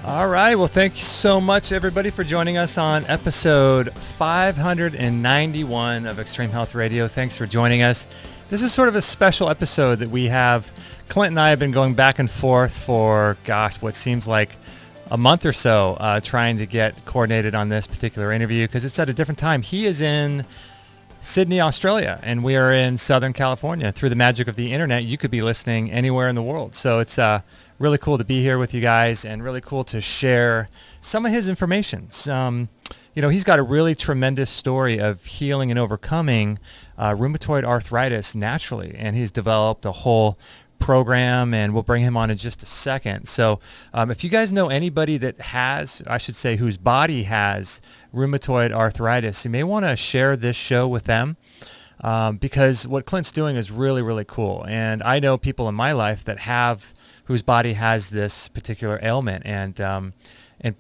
All right. Well, thank you so much, everybody, for joining us on episode 591 of Extreme Health Radio. Thanks for joining us. This is sort of a special episode that we have. Clint and I have been going back and forth for, what seems like a month or so, trying to get coordinated on this particular interview because it's at a different time. He is in Sydney, Australia, and we are in Southern California. Through the magic of the internet, you could be listening anywhere in the world. So it's really cool to be here with you guys and really cool to share some of his information. He's got a really tremendous story of healing and overcoming rheumatoid arthritis naturally, and he's developed a whole program, and we'll bring him on in just a second. So if you guys know anybody that has, I should say, whose body has rheumatoid arthritis, you may want to share this show with them because what Clint's doing is really, really cool. And I know people in my life that whose body has this particular ailment, and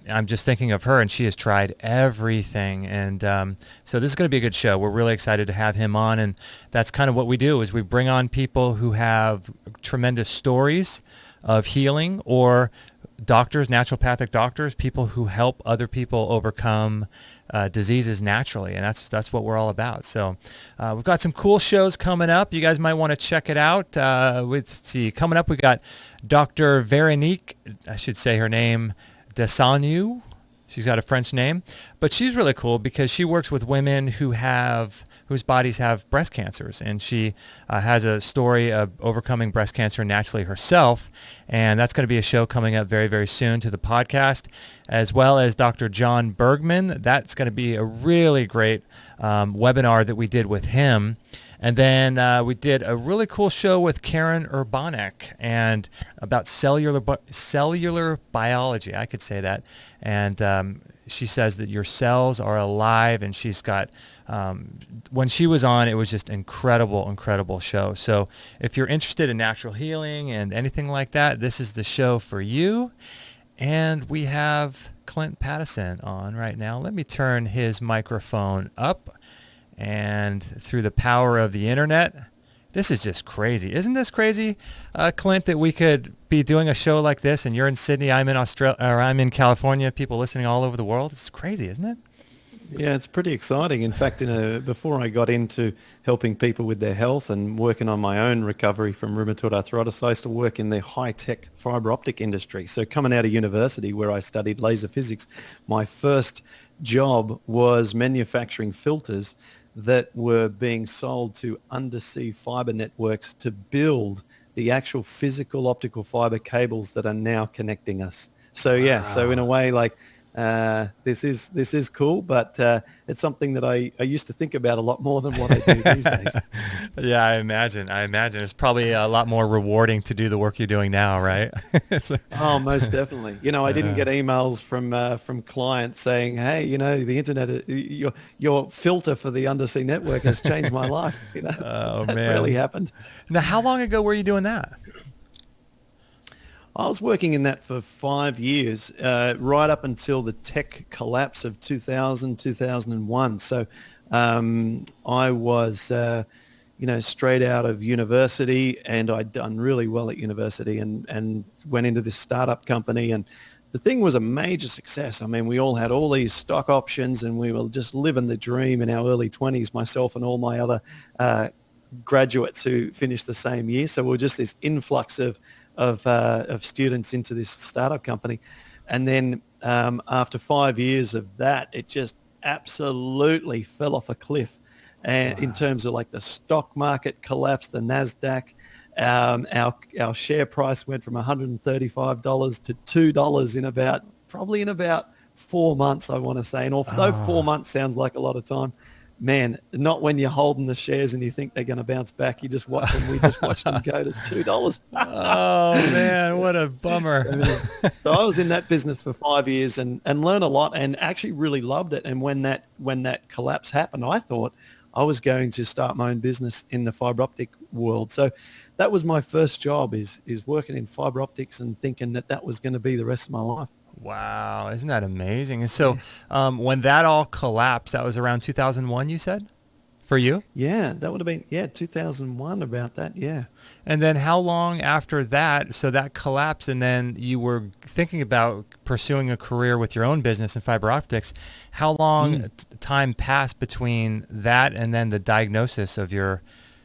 I'm just thinking of her, and she has tried everything. And so this is going to be a good show. We're really excited to have him on, and that's kind of what we do is we bring on people who have tremendous stories of healing, or doctors, naturopathic doctors, people who help other people overcome diseases naturally, and that's what we're all about. So we've got some cool shows coming up. You guys might want to check it out. Let's see. Coming up, we got Dr. Veronique, I should say her name, Desanu. She's got a French name, but she's really cool because she works with women whose bodies have breast cancers, and she has a story of overcoming breast cancer naturally herself, and that's going to be a show coming up very, very soon to the podcast, as well as Dr. John Bergman. That's going to be a really great webinar that we did with him. And then we did a really cool show with Karen Urbanek and about cellular biology. I could say that. And she says that your cells are alive, and she's got, when she was on, it was just incredible show. So if you're interested in natural healing and anything like that, this is the show for you. And we have Clint Paddison on right now. Let me turn his microphone up. And through the power of the internet, this is just crazy. Isn't this crazy, Clint, that we could be doing a show like this, and you're in Sydney, I'm in Australia, or I'm in California, people listening all over the world? It's crazy, isn't it? Yeah, it's pretty exciting. In fact, before I got into helping people with their health and working on my own recovery from rheumatoid arthritis, I used to work in the high-tech fiber optic industry. So coming out of university where I studied laser physics, my first job was manufacturing filters that were being sold to undersea fiber networks to build the actual physical optical fiber cables that are now connecting us. So yeah, so in a way, like this is cool, but it's something that I used to think about a lot more than what I do these days. Yeah, I imagine. It's probably a lot more rewarding to do the work you're doing now, right? Oh, most definitely. I didn't get emails from clients saying, "Hey, the internet, your filter for the undersea network has changed my life." Oh that man, really happened. Now, how long ago were you doing that? I was working in that for 5 years, right up until the tech collapse of 2001. So I was, straight out of university, and I'd done really well at university and went into this startup company. And the thing was a major success. I mean, we all had all these stock options, and we were just living the dream in our early 20s, myself and all my other graduates who finished the same year. So we were just this influx of students into this startup company. And then after 5 years of that, it just absolutely fell off a cliff. And in terms of like the stock market collapsed, the NASDAQ, our share price went from $135 to $2 in about 4 months, I want to say. And although 4 months sounds like a lot of time, man, not when you're holding the shares and you think they're going to bounce back. You just watch them. We just watched them go to $2. Oh man, what a bummer. So I was in that business for 5 years and learned a lot, and actually really loved it. And when that collapse happened, I thought I was going to start my own business in the fiber optic world. So that was my first job, is working in fiber optics, and thinking that was going to be the rest of my life. Wow, isn't that amazing? And so when that all collapsed, that was around 2001, you said? for you? Yeah, that would have been, 2001, about that, yeah. And then how long after that, so that collapsed, and then you were thinking about pursuing a career with your own business in fiber optics. How long time passed between that and then the diagnosis of your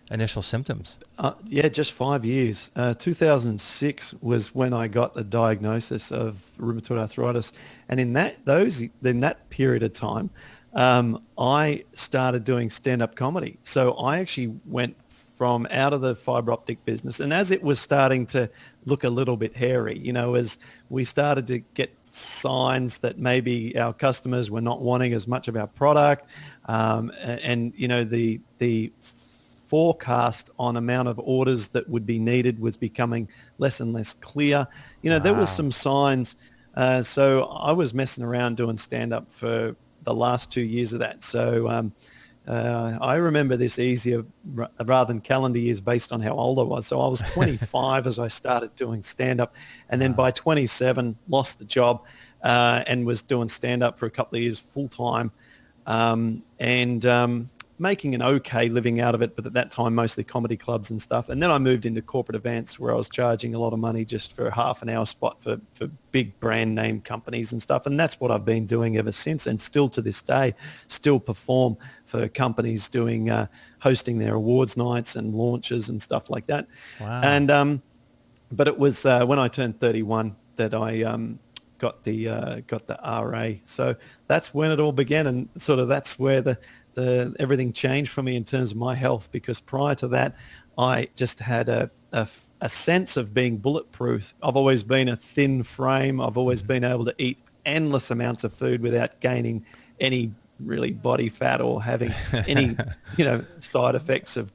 initial symptoms? Yeah, just 5 years. 2006 was when I got the diagnosis of rheumatoid arthritis, and in that period of time, I started doing stand-up comedy. So I actually went from out of the fiber optic business, and as it was starting to look a little bit hairy, as we started to get signs that maybe our customers were not wanting as much of our product, and the forecast on amount of orders that would be needed was becoming less and less clear. There was Wow. some signs. So I was messing around doing stand-up for the last 2 years of that. So I remember this easier rather than calendar years based on how old I was. So I was 25 as I started doing stand-up. And then Wow. by 27, lost the job and was doing stand-up for a couple of years full-time. And making an okay living out of it, but at that time mostly comedy clubs and stuff. And then I moved into corporate events where I was charging a lot of money just for a half an hour spot for big brand name companies and stuff. And that's what I've been doing ever since, and still to this day, still perform for companies doing hosting their awards nights and launches and stuff like that. Wow. And but it was when I turned 31 that I got the RA. So that's when it all began, and sort of that's where the everything changed for me in terms of my health, because prior to that, I just had a sense of being bulletproof. I've always been a thin frame. I've always been able to eat endless amounts of food without gaining any really body fat or having any, side effects of,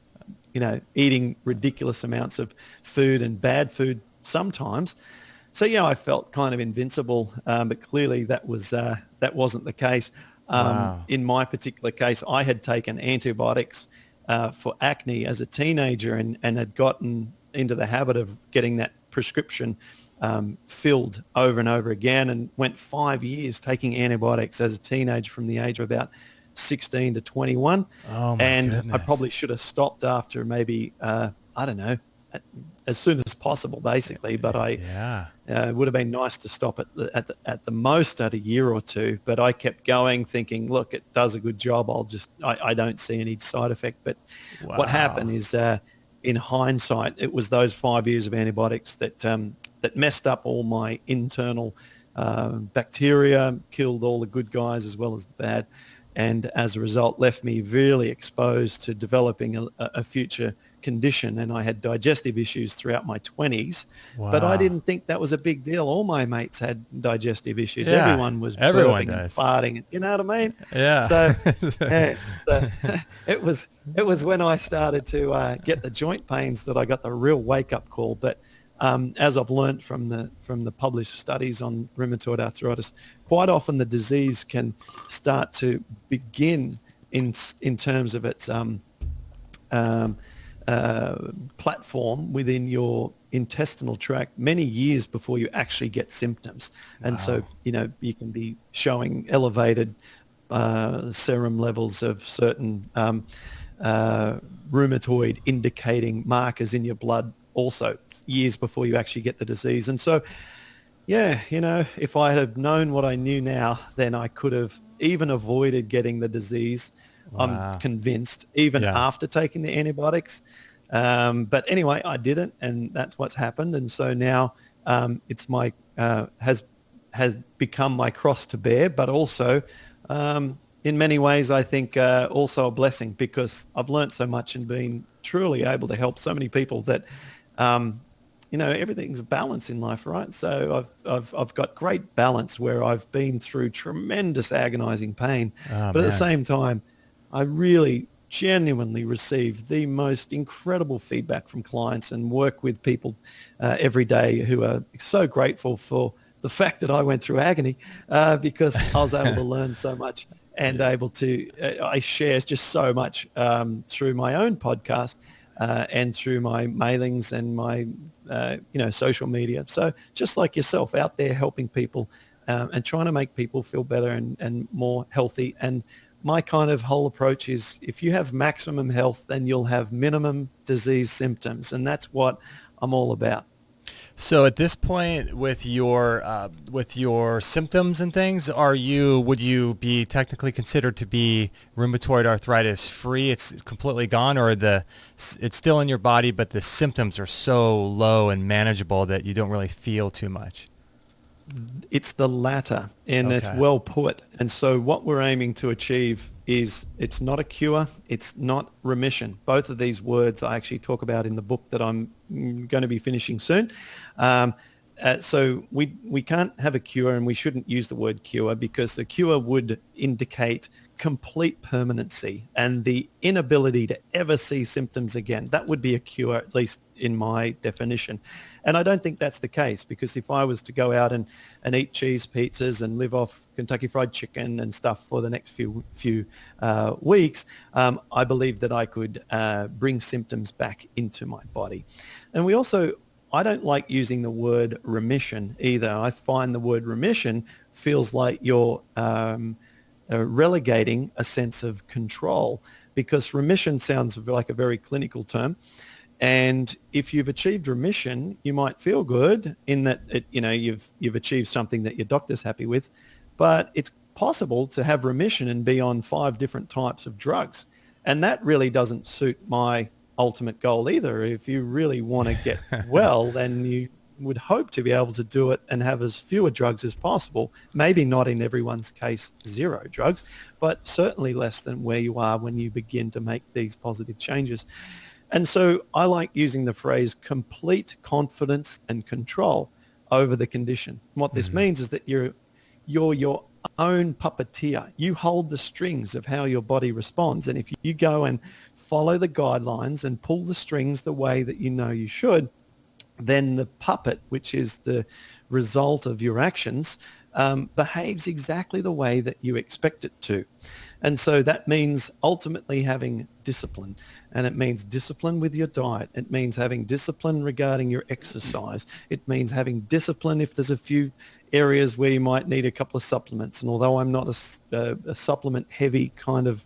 eating ridiculous amounts of food and bad food sometimes. So, I felt kind of invincible, but clearly that wasn't the case. Wow. In my particular case, I had taken antibiotics for acne as a teenager and had gotten into the habit of getting that prescription filled over and over again, and went 5 years taking antibiotics as a teenager from the age of about 16 to 21. Oh my And I goodness. probably should have stopped after maybe, I don't know, as soon as possible, basically. But Yeah. it would have been nice to stop at the most at a year or two, but I kept going thinking, look, it does a good job. I don't see any side effect. But what happened Wow. is, in hindsight, it was those 5 years of antibiotics that messed up all my internal bacteria, killed all the good guys as well as the bad. And as a result, left me really exposed to developing a future condition. And I had digestive issues throughout my 20s, but I Wow. didn't think that was a big deal. All my mates had digestive issues. Yeah. Everyone was Everyone burping and does. farting. You know what I mean? Yeah. So, so it was when I started to get the joint pains that I got the real wake-up call. But as I've learned from the published studies on rheumatoid arthritis, quite often the disease can start to begin in terms of its platform within your intestinal tract many years before you actually get symptoms. And so, Wow. you can be showing elevated serum levels of certain rheumatoid indicating markers in your blood also years before you actually get the disease. And so, yeah, if I had known what I knew now, then I could have even avoided getting the disease, I'm Wow. convinced, even Yeah. after taking the antibiotics. But anyway, I didn't, and that's what's happened. And so now it's my has become my cross to bear, but also in many ways, I think also a blessing, because I've learned so much and been truly able to help so many people that everything's a balance in life, right? So I've got great balance where I've been through tremendous agonizing pain, Oh but at the man. same time, I really genuinely receive the most incredible feedback from clients and work with people every day who are so grateful for the fact that I went through agony because I was able to learn so much and able to, I share just so much through my own podcast and through my mailings and my, social media. So just like yourself, out there helping people and trying to make people feel better and more healthy and my kind of whole approach is if you have maximum health, then you'll have minimum disease symptoms. And that's what I'm all about. So at this point, with your symptoms and things, would you be technically considered to be rheumatoid arthritis free? It's completely gone, or it's still in your body, but the symptoms are so low and manageable that you don't really feel too much? It's the latter, and it's Okay. well put. And so what we're aiming to achieve is it's not a cure, it's not remission. Both of these words I actually talk about in the book that I'm going to be finishing soon. So we can't have a cure, and we shouldn't use the word cure, because the cure would indicate complete permanency and the inability to ever see symptoms again. That would be a cure, at least in my definition. And I don't think that's the case, because if I was to go out and eat cheese pizzas and live off Kentucky Fried Chicken and stuff for the next few weeks, I believe that I could bring symptoms back into my body. And I don't like using the word remission either. I find the word remission feels like you're relegating a sense of control, because remission sounds like a very clinical term. And if you've achieved remission, you might feel good in that you've achieved something that your doctor's happy with, but it's possible to have remission and be on 5 different types of drugs. And that really doesn't suit my ultimate goal either. If you really want to get well, then you would hope to be able to do it and have as fewer drugs as possible. Maybe not in everyone's case 0 drugs, but certainly less than where you are when you begin to make these positive changes. And so I like using the phrase complete confidence and control over the condition. And what this means is that you're your own puppeteer. You hold the strings of how your body responds. And if you go and follow the guidelines and pull the strings the way that you know you should, then the puppet, which is the result of your actions, behaves exactly the way that you expect it to. And so that means ultimately having discipline. And it means discipline with your diet. It means having discipline regarding your exercise. It means having discipline if there's a few areas where you might need a couple of supplements. And although I'm not a supplement heavy kind of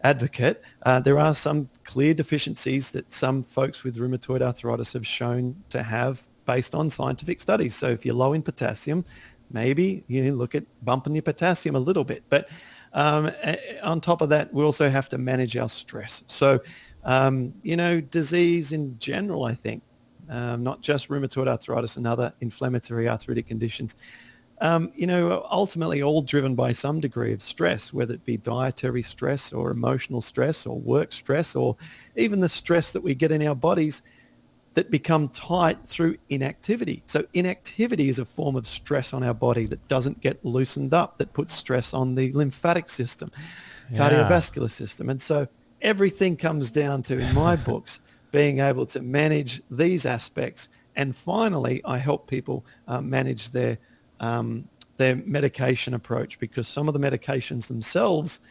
advocate, there are some clear deficiencies that some folks with rheumatoid arthritis have shown to have based on scientific studies. So if you're low in potassium, maybe you look at bumping your potassium a little bit. But on top of that, we also have to manage our stress. So, disease in general, I think, not just rheumatoid arthritis and other inflammatory arthritic conditions, ultimately all driven by some degree of stress, whether it be dietary stress or emotional stress or work stress, or even the stress that we get in our bodies that become tight through inactivity. So inactivity is a form of stress on our body that doesn't get loosened up, that puts stress on the lymphatic system, cardiovascular system. And so everything comes down to, in my books, being able to manage these aspects. And finally, I help people manage their medication approach, because some of the medications themselves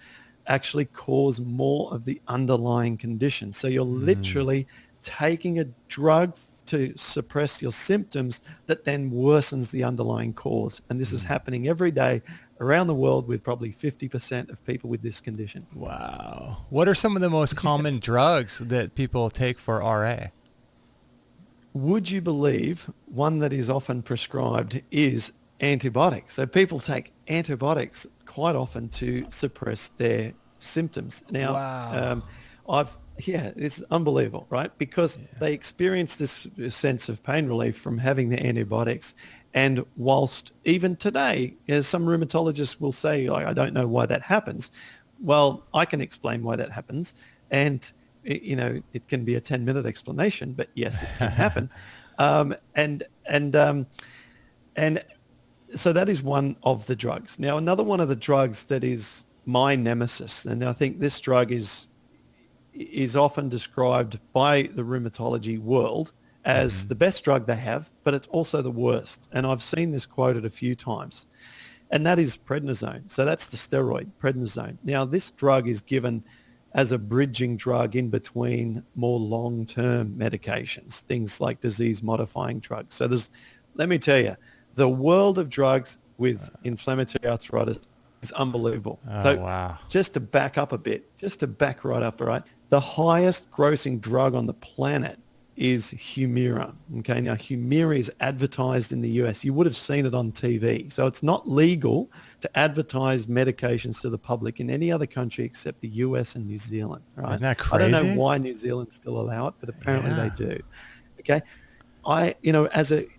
actually cause more of the underlying condition. So you're literally taking a drug to suppress your symptoms that then worsens the underlying cause. And this is happening every day around the world with probably 50% of people with this condition. Wow. What are some of the most common drugs that people take for RA? Would you believe one that is often prescribed is antibiotics? So people take antibiotics quite often to suppress their symptoms. Now, it's unbelievable, right? Because they experience this sense of pain relief from having the antibiotics. And whilst even today, some rheumatologists will say, I don't know why that happens. Well, I can explain why that happens. And, it can be a 10-minute explanation, but yes, it can happen. And so that is one of the drugs. Now, another one of the drugs that is my nemesis, and I think this drug is often described by the rheumatology world as the best drug they have, but it's also the worst. And I've seen this quoted a few times, and that is prednisone. So that's the steroid, prednisone. Now, this drug is given as a bridging drug in between more long-term medications, things like disease-modifying drugs. So let me tell you, the world of drugs with inflammatory arthritis It's unbelievable. Oh, So wow. just to back up a bit, just to back right up, all right, the highest grossing drug on the planet is Humira. Okay, now Humira is advertised in the US. You would have seen it on TV. So it's not legal to advertise medications to the public in any other country except the US and New Zealand. Right? Isn't that I don't know crazy? why New Zealand still allow it, but apparently they Yeah. do. Okay,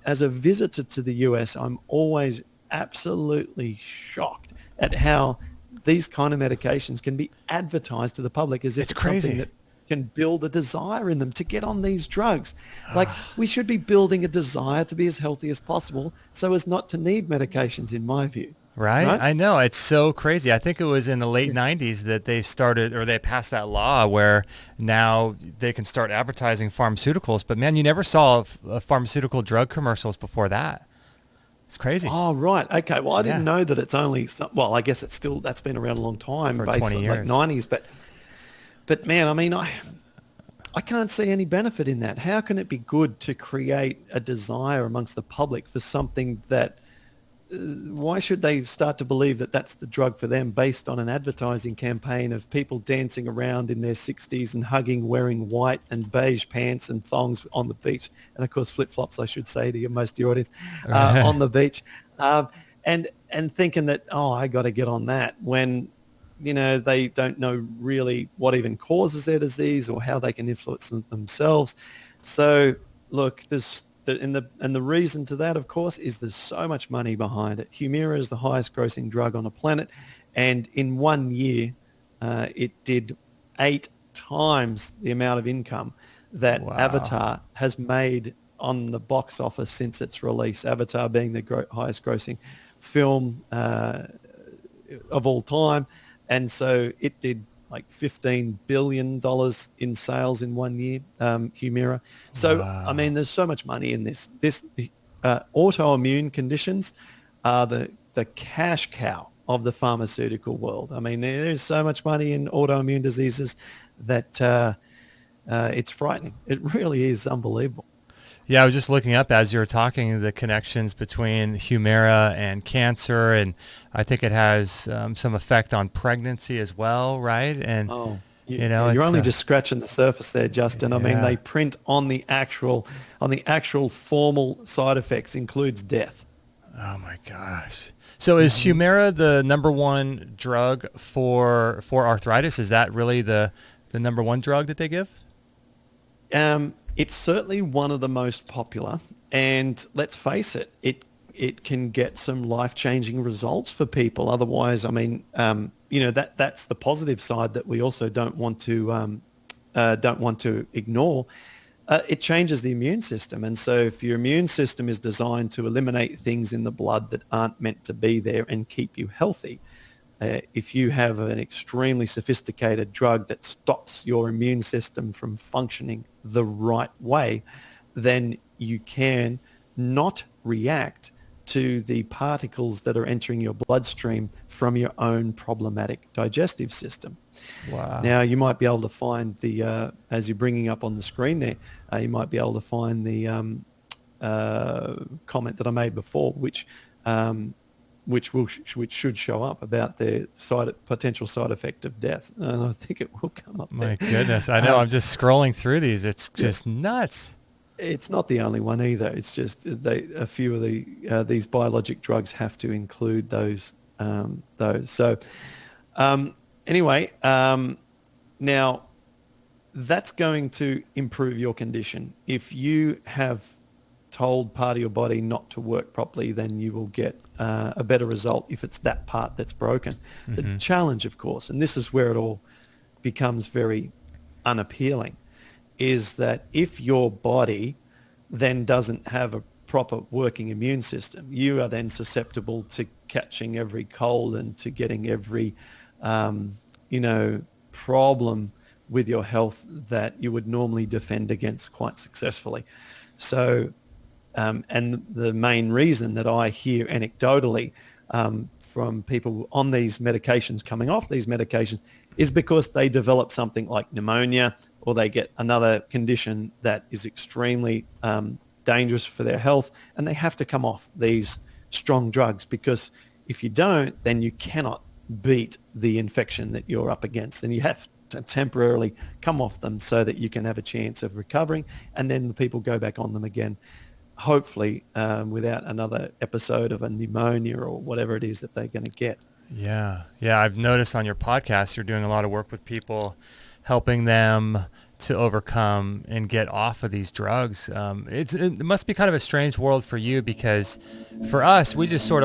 as a visitor to the US, I'm always absolutely shocked at how these kind of medications can be advertised to the public as if It's it's something crazy. that can build a desire in them to get on these drugs. Like, we should be building a desire to be as healthy as possible so as not to need medications, in my view. Right? Right? I know. It's so crazy. I think it was in the late Yeah. 90s that they started or they passed that law where now they can start advertising pharmaceuticals. But man, you never saw pharmaceutical drug commercials before that. It's crazy. Oh, right. Okay. Well, I didn't Yeah. know that it's only, well, I guess that's been around a long time, For based 20 on like years. 90s, but man, I mean, I can't see any benefit in that. How can it be good to create a desire amongst the public for something that, why should they start to believe that that's the drug for them based on an advertising campaign of people dancing around in their 60s and hugging, wearing white and beige pants and thongs on the beach? And of course, flip-flops, I should say to most of your audience, on the beach. And thinking that, oh, I got to get on that, when they don't know really what even causes their disease or how they can influence themselves. So look, the reason to that, of course, is there's so much money behind it. Humira is the highest grossing drug on the planet, and in 1 year, it did 8 times the amount of income that Wow. Avatar has made on the box office since its release. Avatar being the highest grossing film of all time. And so it did like $15 billion in sales in 1 year, Humira. So, Wow. I mean, there's so much money in this. Autoimmune conditions are the cash cow of the pharmaceutical world. I mean, there's so much money in autoimmune diseases that it's frightening. It really is unbelievable. Yeah, I was just looking up as you were talking the connections between Humira and cancer, and I think it has some effect on pregnancy as well, right? And Oh, you're you're it's only just scratching the surface there, Justin. I mean, yeah. they print on the actual formal side effects includes death. Oh my gosh. So is Humira the number one drug for arthritis? Is that really the number one drug that they give? It's certainly one of the most popular, and let's face it, it can get some life-changing results for people. Otherwise, I mean, that's the positive side that we also don't want to ignore. It changes the immune system, and so if your immune system is designed to eliminate things in the blood that aren't meant to be there and keep you healthy, if you have an extremely sophisticated drug that stops your immune system from functioning the right way, then you can not react to the particles that are entering your bloodstream from your own problematic digestive system. Wow. Now, you might be able to find as you're bringing up on the screen there, you might be able to find the comment that I made before, which should show up about the potential side effect of death. I think it will come up My there. goodness. I know. I'm just scrolling through these. It's just nuts. It's not the only one either. It's just a few of these biologic drugs have to include those. So anyway, now that's going to improve your condition. If you have told part of your body not to work properly, then you will get a better result if it's that part that's broken. The challenge, of course, and this is where it all becomes very unappealing, is that if your body then doesn't have a proper working immune system, you are then susceptible to catching every cold and to getting every, problem with your health that you would normally defend against quite successfully. So, and the main reason that I hear anecdotally from people on these medications coming off these medications is because they develop something like pneumonia, or they get another condition that is extremely dangerous for their health, and they have to come off these strong drugs, because if you don't, then you cannot beat the infection that you're up against, and you have to temporarily come off them so that you can have a chance of recovering, and then the people go back on them again, hopefully without another episode of a pneumonia or whatever it is that they're going to get. Yeah. Yeah. I've noticed on your podcast, you're doing a lot of work with people, helping them to overcome and get off of these drugs. It must be kind of a strange world for you, because for us, we just sort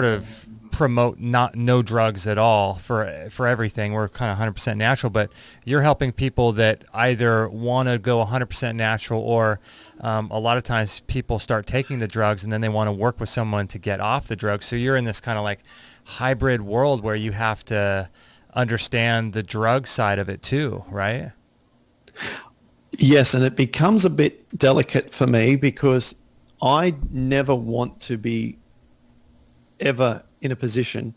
of promote no drugs at all for everything. We're kind of 100% natural, but you're helping people that either want to go 100% natural, or a lot of times people start taking the drugs and then they want to work with someone to get off the drugs. So you're in this kind of like hybrid world where you have to understand the drug side of it too, right? Yes, and it becomes a bit delicate for me because I never want to be ever in a position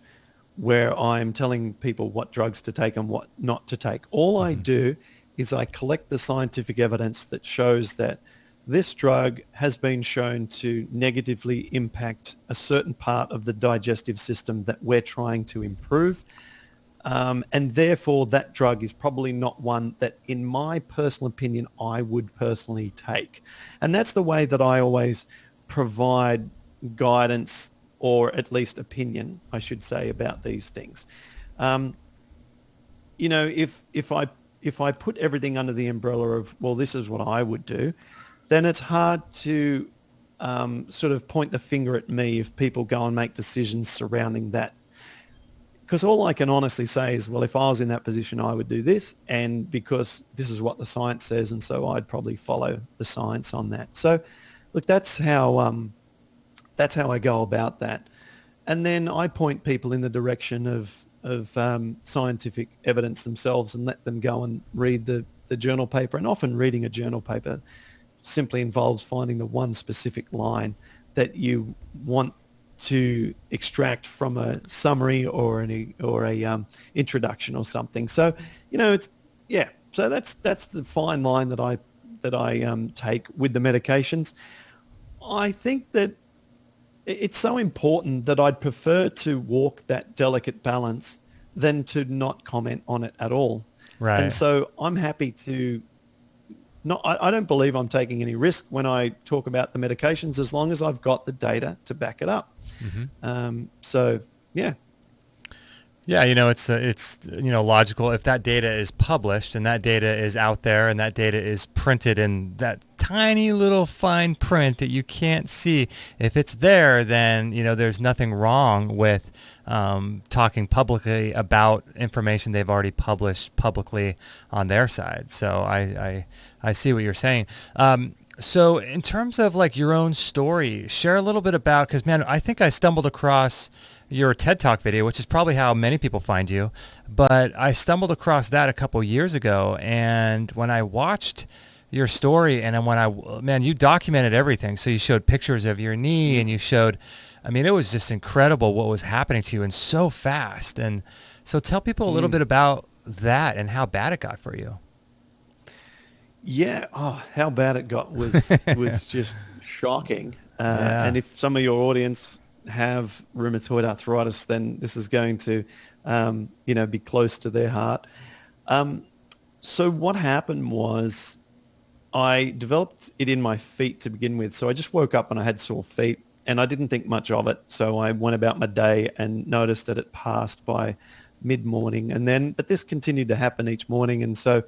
where I'm telling people what drugs to take and what not to take. All I do is I collect the scientific evidence that shows that this drug has been shown to negatively impact a certain part of the digestive system that we're trying to improve. And therefore, that drug is probably not one that, in my personal opinion, I would personally take. And that's the way that I always provide guidance, or at least opinion, I should say, about these things. If I put everything under the umbrella of, well, this is what I would do, then it's hard to sort of point the finger at me if people go and make decisions surrounding that. Because all I can honestly say is, well, if I was in that position, I would do this, and because this is what the science says, and so I'd probably follow the science on that. So, look, that's how I go about that. And then I point people in the direction of scientific evidence themselves and let them go and read the journal paper. And often reading a journal paper simply involves finding the one specific line that you want to extract from a summary or a introduction or something. So, So that's the fine line that I take with the medications. I think that it's so important that I'd prefer to walk that delicate balance than to not comment on it at all. Right. And so I'm happy to I don't believe I'm taking any risk when I talk about the medications, as long as I've got the data to back it up. Yeah. Yeah, it's logical. If that data is published and that data is out there and that data is printed in that tiny little fine print that you can't see, if it's there, then there's nothing wrong with talking publicly about information they've already published publicly on their side. So I see what you're saying. So in terms of like your own story, share a little bit about, because man, I think I stumbled across your TED Talk video, which is probably how many people find you, but I stumbled across that a couple years ago, and when I watched your story, and then you documented everything. So you showed pictures of your knee, and you showed, it was just incredible what was happening to you, and so fast. And so tell people a little bit about that and how bad it got for you. Yeah, how bad it got was just shocking. And if some of your audience have rheumatoid arthritis, then this is going to, be close to their heart. So what happened was I developed it in my feet to begin with. So I just woke up and I had sore feet, and I didn't think much of it. So I went about my day and noticed that it passed by mid-morning. But this continued to happen each morning. And so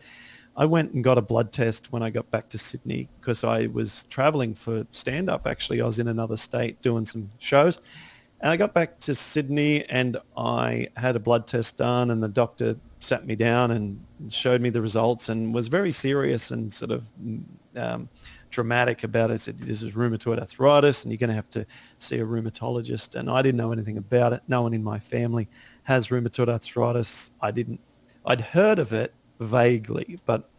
I went and got a blood test when I got back to Sydney, because I was traveling for stand-up. Actually, I was in another state doing some shows. And I got back to Sydney and I had a blood test done, and the doctor sat me down and showed me the results and was very serious and sort of dramatic about it. Said, this is rheumatoid arthritis and you're going to have to see a rheumatologist. And I didn't know anything about it. No one in my family has rheumatoid arthritis. I'd heard of it vaguely, but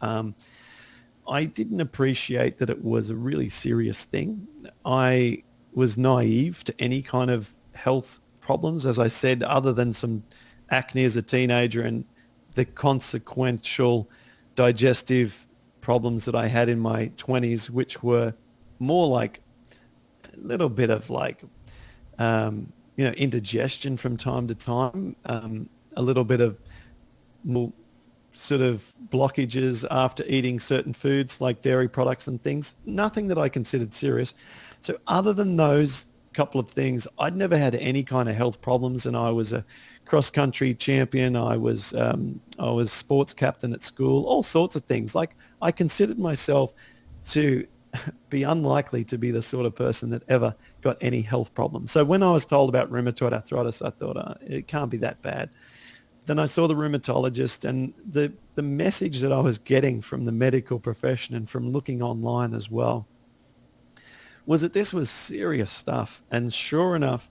I didn't appreciate that it was a really serious thing. I was naive to any kind of health problems, as I said, other than some acne as a teenager and the consequential digestive problems that I had in my 20s, which were more like a little bit of like indigestion from time to time, a little bit of more sort of blockages after eating certain foods like dairy products and things. Nothing that I considered serious. So other than those couple of things, I'd never had any kind of health problems, and I was a cross-country champion. I was sports captain at school, all sorts of things. Like, I considered myself to be unlikely to be the sort of person that ever got any health problems. So when I was told about rheumatoid arthritis, I thought, it can't be that bad. Then I saw the rheumatologist, and the message that I was getting from the medical profession and from looking online as well was that this was serious stuff. And sure enough,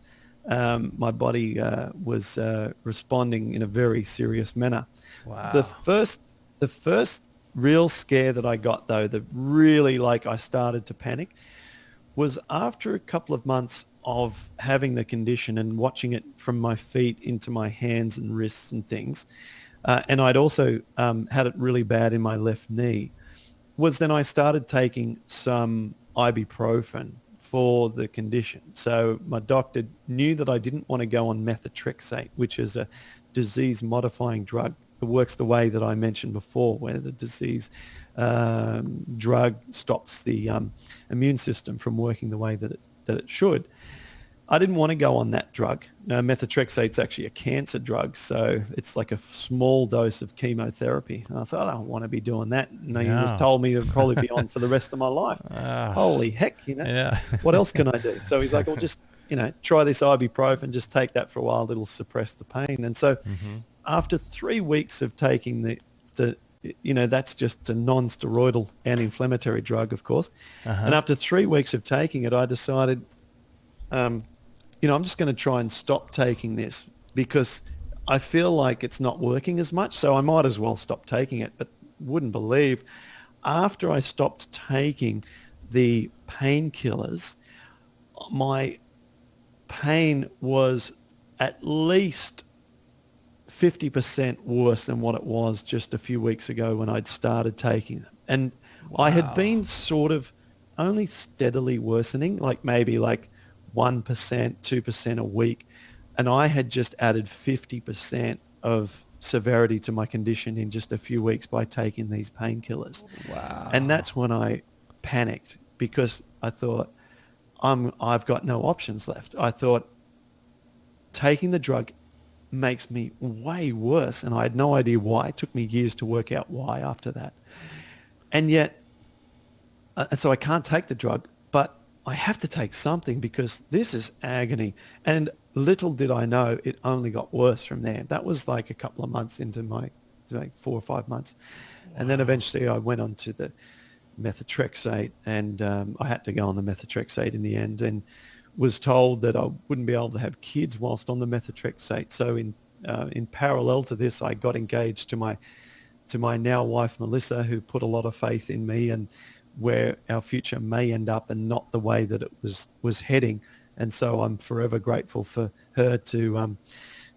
my body was responding in a very serious manner. Wow. The first real scare that I got, though, that really, like, I started to panic, was after a couple of months of having the condition and watching it from my feet into my hands and wrists and things. And I'd also had it really bad in my left knee, was then I started taking some ibuprofen for the condition. So my doctor knew that I didn't want to go on methotrexate, which is a disease-modifying drug that works the way that I mentioned before, where the disease drug stops the immune system from working the way that it should. I didn't want to go on that drug. Methotrexate's actually a cancer drug, so it's like a small dose of chemotherapy. And I thought, I don't want to be doing that. And he just told me it would probably be on for the rest of my life. Holy heck, Yeah. What else can I do? So he's like, well, just, try this ibuprofen, just take that for a while. It'll suppress the pain. And so after 3 weeks of taking the that's just a non-steroidal anti-inflammatory drug, of course. And after 3 weeks of taking it, I decided, I'm just going to try and stop taking this because I feel like it's not working as much. So I might as well stop taking it. But wouldn't believe, after I stopped taking the painkillers, my pain was at least 50% worse than what it was just a few weeks ago when I'd started taking them. And I had been sort of only steadily worsening, like maybe like 1%, 2% a week. And I had just added 50% of severity to my condition in just a few weeks by taking these painkillers. Wow. And that's when I panicked because I thought, I've got no options left. I thought taking the drug makes me way worse, and I had no idea why. It took me years to work out why after that. And yet, so I can't take the drug, but I have to take something because this is agony. And little did I know, it only got worse from there. That was like a couple of months into my, like 4 or 5 months. And then eventually I went on to the methotrexate, and I had to go on the methotrexate in the end, and was told that I wouldn't be able to have kids whilst on the methotrexate. So in parallel to this, I got engaged to my now wife, Melissa, who put a lot of faith in me and where our future may end up and not the way that it was heading. And so I'm forever grateful for her to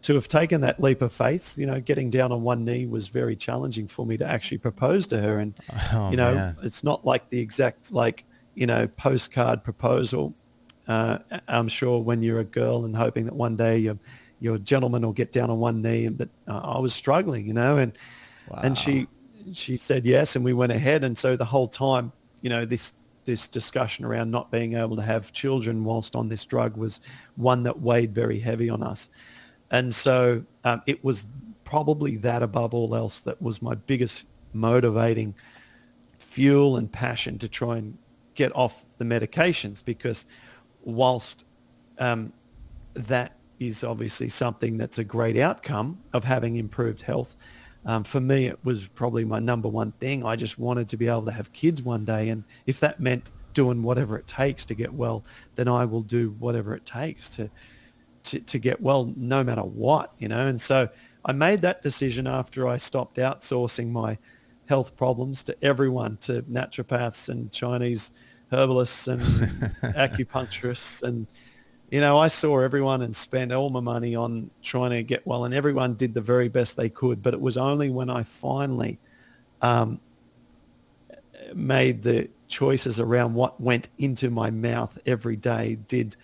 have taken that leap of faith. Getting down on one knee was very challenging for me to actually propose to her. And, man. It's not like the exact, postcard proposal. I'm sure when you're a girl and hoping that one day your gentleman will get down on one knee, but I was struggling, and she said yes, and we went ahead. And so the whole time, this discussion around not being able to have children whilst on this drug was one that weighed very heavy on us. And so it was probably that above all else that was my biggest motivating fuel and passion to try and get off the medications, because whilst that is obviously something that's a great outcome of having improved health, for me, it was probably my number one thing. I just wanted to be able to have kids one day. And if that meant doing whatever it takes to get well, then I will do whatever it takes to get well, no matter what, And so I made that decision after I stopped outsourcing my health problems to everyone, to naturopaths and Chinese herbalists and acupuncturists. And, I saw everyone and spent all my money on trying to get well, and everyone did the very best they could. But it was only when I finally made the choices around what went into my mouth every day did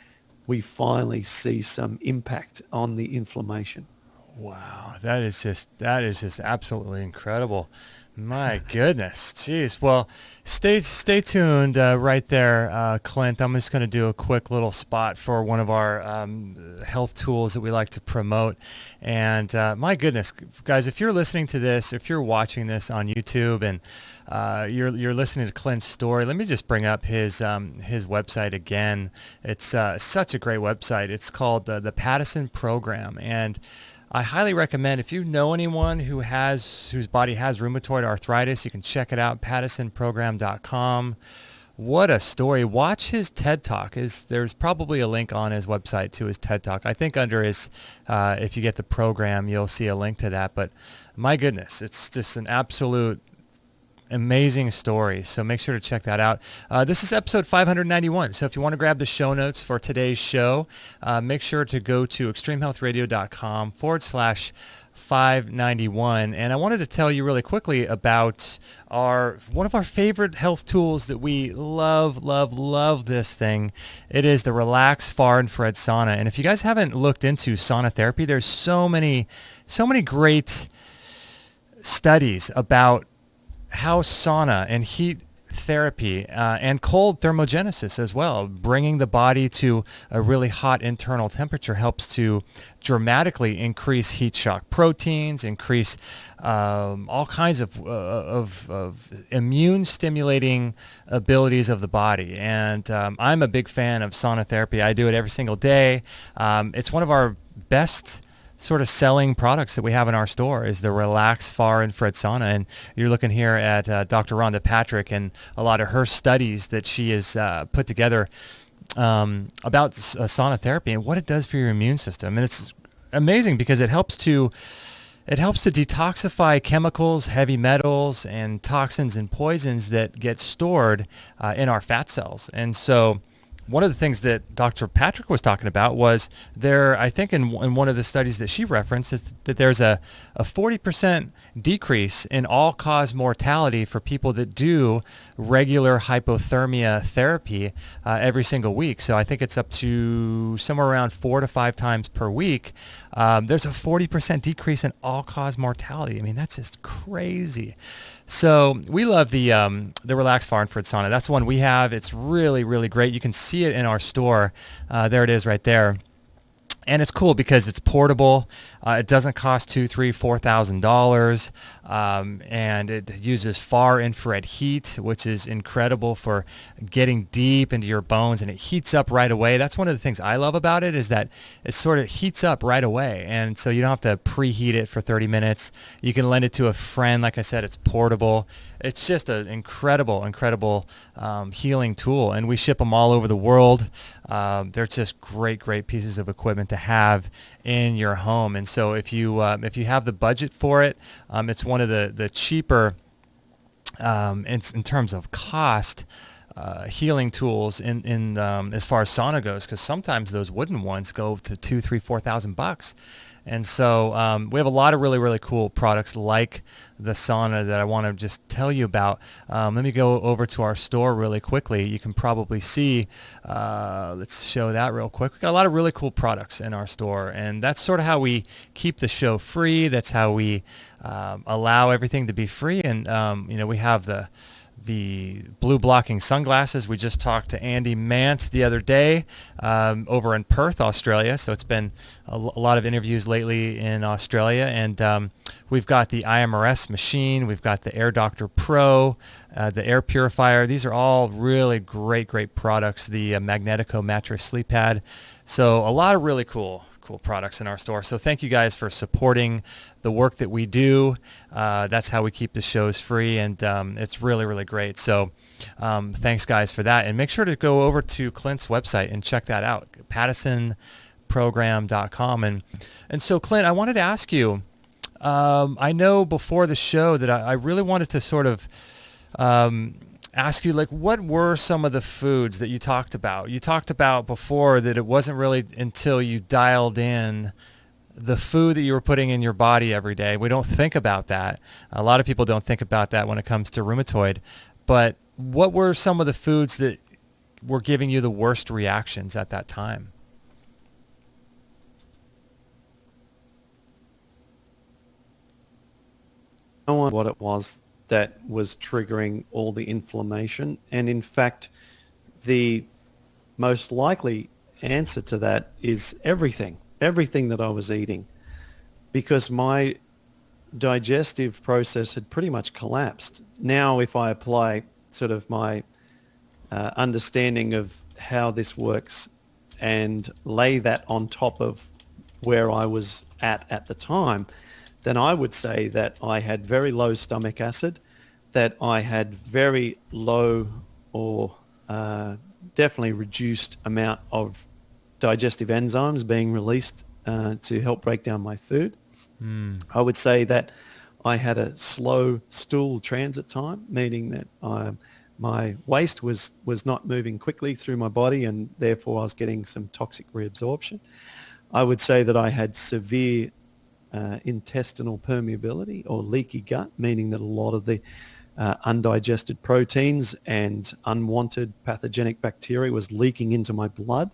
we finally see some impact on the inflammation. Wow, that is just absolutely incredible. My goodness, jeez. Well, stay tuned right there, Clint. I'm just going to do a quick little spot for one of our health tools that we like to promote. And my goodness, guys, if you're listening to this, if you're watching this on YouTube, and you're listening to Clint's story, let me just bring up his website again. It's such a great website. It's called the Paddison Program, and I highly recommend, if you know anyone whose body has rheumatoid arthritis, you can check it out, paddisonprogram.com. What a story. Watch his TED Talk. There's probably a link on his website to his TED Talk. I think under his, if you get the program, you'll see a link to that. But my goodness, it's just an absolute amazing story. So make sure to check that out. This is episode 591. So if you want to grab the show notes for today's show, make sure to go to extremehealthradio.com/591. And I wanted to tell you really quickly about one of our favorite health tools that we love this thing. It is the Relax Far Infrared Sauna. And if you guys haven't looked into sauna therapy, there's so many great studies about how sauna and heat therapy and cold thermogenesis as well, bringing the body to a really hot internal temperature, helps to dramatically increase heat shock proteins, increase all kinds of immune stimulating abilities of the body. And I'm a big fan of sauna therapy. I do it every single day. It's one of our best sort of selling products that we have in our store is the Relax Far Infrared Sauna. And you're looking here at Dr. Rhonda Patrick and a lot of her studies that she has put together about sauna therapy and what it does for your immune system. And it's amazing because it helps to detoxify chemicals, heavy metals, and toxins and poisons that get stored in our fat cells. And so one of the things that Dr. Patrick was talking about was I think in one of the studies that she referenced, is that there's a 40% decrease in all-cause mortality for people that do regular hypothermia therapy every single week. So I think it's up to somewhere around 4 to 5 times per week. There's a 40% decrease in all-cause mortality. I mean, that's just crazy. So we love the Relax Far Infrared Sauna. That's the one we have. It's really, really great. You can see it in our store. There it is right there. And it's cool because it's portable. It doesn't cost $2,000, $4,000, and it uses far infrared heat, which is incredible for getting deep into your bones, and it heats up right away. That's one of the things I love about it, is that it sort of heats up right away, and so you don't have to preheat it for 30 minutes. You can lend it to a friend. Like I said, it's portable. It's just an incredible healing tool, and we ship them all over the world. They're just great pieces of equipment to have in your home. And so if you have the budget for it, it's one of the cheaper in terms of cost healing tools in as far as sauna goes, because sometimes those wooden ones go to $2,000-$4,000. And so we have a lot of really cool products like the sauna that I want to just tell you about. Let me go over to our store really quickly. You can probably see, let's show that real quick. We've got a lot of really cool products in our store, and that's sort of how we keep the show free. That's how we allow everything to be free. And we have the blue blocking sunglasses. We just talked to Andy Mant the other day over in Perth, Australia. So it's been a lot of interviews lately in Australia. And we've got the IMRS machine. We've got the Air Doctor Pro, the air purifier. These are all really great products. The Magnetico mattress sleep pad. So a lot of really cool products in our store. So thank you guys for supporting the work that we do. That's how we keep the shows free, and it's really great. So thanks guys for that, and make sure to go over to Clint's website and check that out, paddisonprogram.com. And so Clint, I wanted to ask you, I know before the show that I really wanted to sort of ask you, like, what were some of the foods that you talked about? You talked about before that it wasn't really until you dialed in the food that you were putting in your body every day. We don't think about that. A lot of people don't think about that when it comes to rheumatoid. But what were some of the foods that were giving you the worst reactions at that time? know what it was that was triggering all the inflammation. And in fact, the most likely answer to that is everything that I was eating, because my digestive process had pretty much collapsed. Now, if I apply sort of my understanding of how this works and lay that on top of where I was at the time, then I would say that I had very low stomach acid, that I had very low or definitely reduced amount of digestive enzymes being released to help break down my food. I would say that I had a slow stool transit time, meaning that my waste was not moving quickly through my body, and therefore I was getting some toxic reabsorption. I would say that I had severe intestinal permeability or leaky gut, meaning that a lot of the undigested proteins and unwanted pathogenic bacteria was leaking into my blood.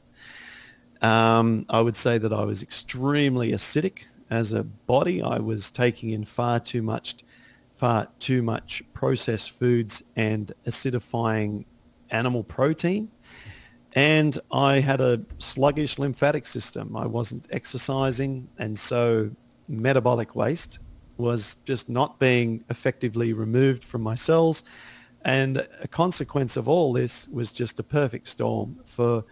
I would say that I was extremely acidic as a body. I was taking in far too much processed foods and acidifying animal protein. And I had a sluggish lymphatic system. I wasn't exercising, and so metabolic waste was just not being effectively removed from my cells. And a consequence of all this was just a perfect storm for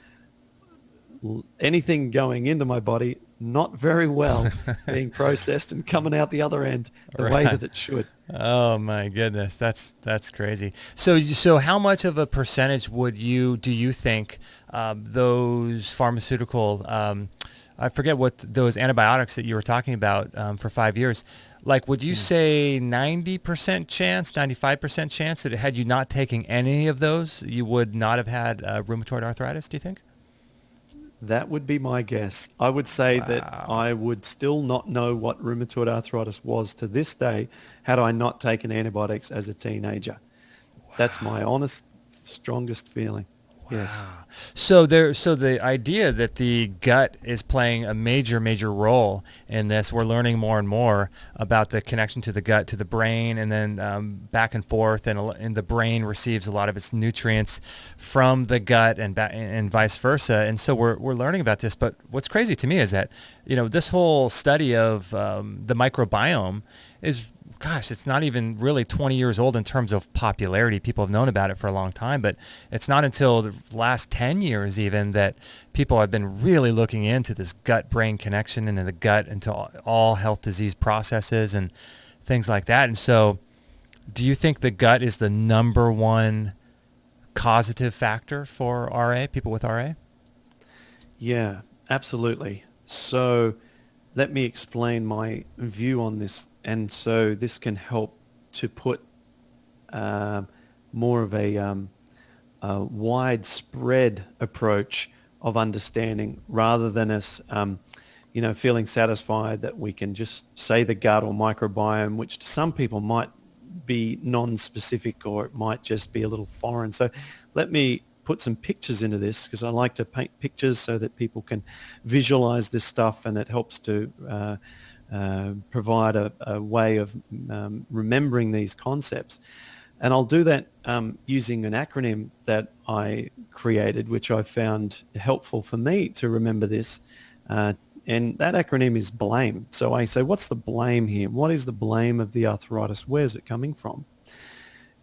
anything going into my body not very well being processed and coming out the other end the way that it should. Oh my goodness, that's crazy. So how much of a percentage do you think those pharmaceutical I forget what those antibiotics that you were talking about for 5 years, like would you say 90% chance, 95% chance that had you not taken any of those, you would not have had rheumatoid arthritis, do you think? That would be my guess. I would say that Wow. I would still not know what rheumatoid arthritis was to this day had I not taken antibiotics as a teenager. That's my honest, strongest feeling. Yes. Wow. So the idea that the gut is playing a major role in this, we're learning more and more about the connection to the gut, to the brain, and then back and forth, and the brain receives a lot of its nutrients from the gut and vice versa. And so we're learning about this. But what's crazy to me is that, this whole study of the microbiome is, gosh, it's not even really 20 years old in terms of popularity. People have known about it for a long time, but it's not until the last 10 years even that people have been really looking into this gut-brain connection and in the gut into all health disease processes and things like that. And so do you think the gut is the number one causative factor for RA, people with RA? Yeah, absolutely. So let me explain my view on this. And so this can help to put more of a widespread approach of understanding rather than us, feeling satisfied that we can just say the gut or microbiome, which to some people might be non-specific or it might just be a little foreign. So let me put some pictures into this because I like to paint pictures so that people can visualize this stuff, and it helps to provide a way of remembering these concepts. And I'll do that using an acronym that I created, which I found helpful for me to remember this. And that acronym is BLAME. So I say, what's the blame here? What is the blame of the arthritis? Where's it coming from?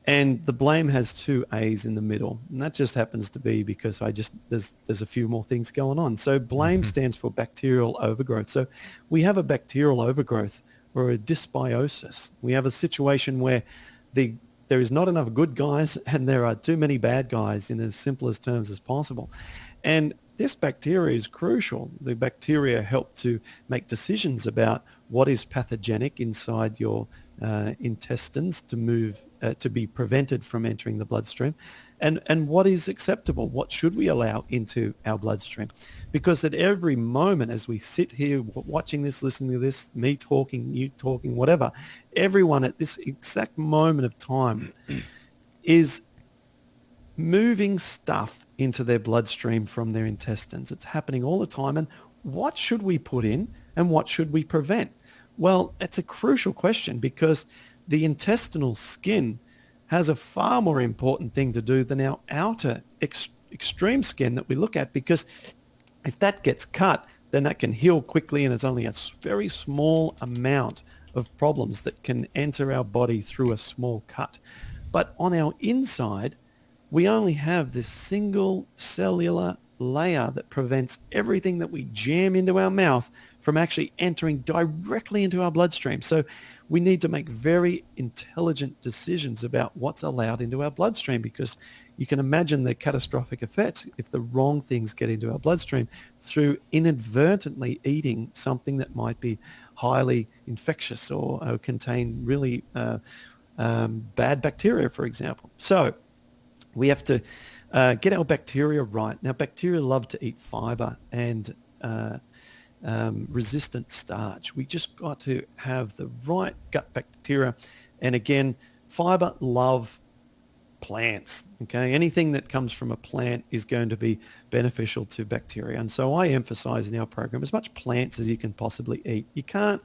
And the blame has two A's in the middle. And that just happens to be because there's a few more things going on. So blame stands for bacterial overgrowth. So we have a bacterial overgrowth or a dysbiosis. We have a situation where there is not enough good guys and there are too many bad guys in as simplest terms as possible. And this bacteria is crucial. The bacteria help to make decisions about what is pathogenic inside your intestines to be prevented from entering the bloodstream, and what is acceptable, what should we allow into our bloodstream. Because at every moment as we sit here watching this, listening to this, me talking, you talking, whatever, everyone at this exact moment of time is moving stuff into their bloodstream from their intestines. It's happening all the time. And what should we put in and what should we prevent? Well, it's a crucial question because the intestinal skin has a far more important thing to do than our outer extreme skin that we look at, because if that gets cut, then that can heal quickly, and it's only a very small amount of problems that can enter our body through a small cut. But on our inside, we only have this single cellular layer that prevents everything that we jam into our mouth from actually entering directly into our bloodstream. So we need to make very intelligent decisions about what's allowed into our bloodstream, because you can imagine the catastrophic effects if the wrong things get into our bloodstream through inadvertently eating something that might be highly infectious or contain really bad bacteria, for example. So we have to get our bacteria right. Now, bacteria love to eat fiber and resistant starch. We just got to have the right gut bacteria. And again, fiber love plants. Okay, anything that comes from a plant is going to be beneficial to bacteria. And so I emphasize in our program as much plants as you can possibly eat. You can't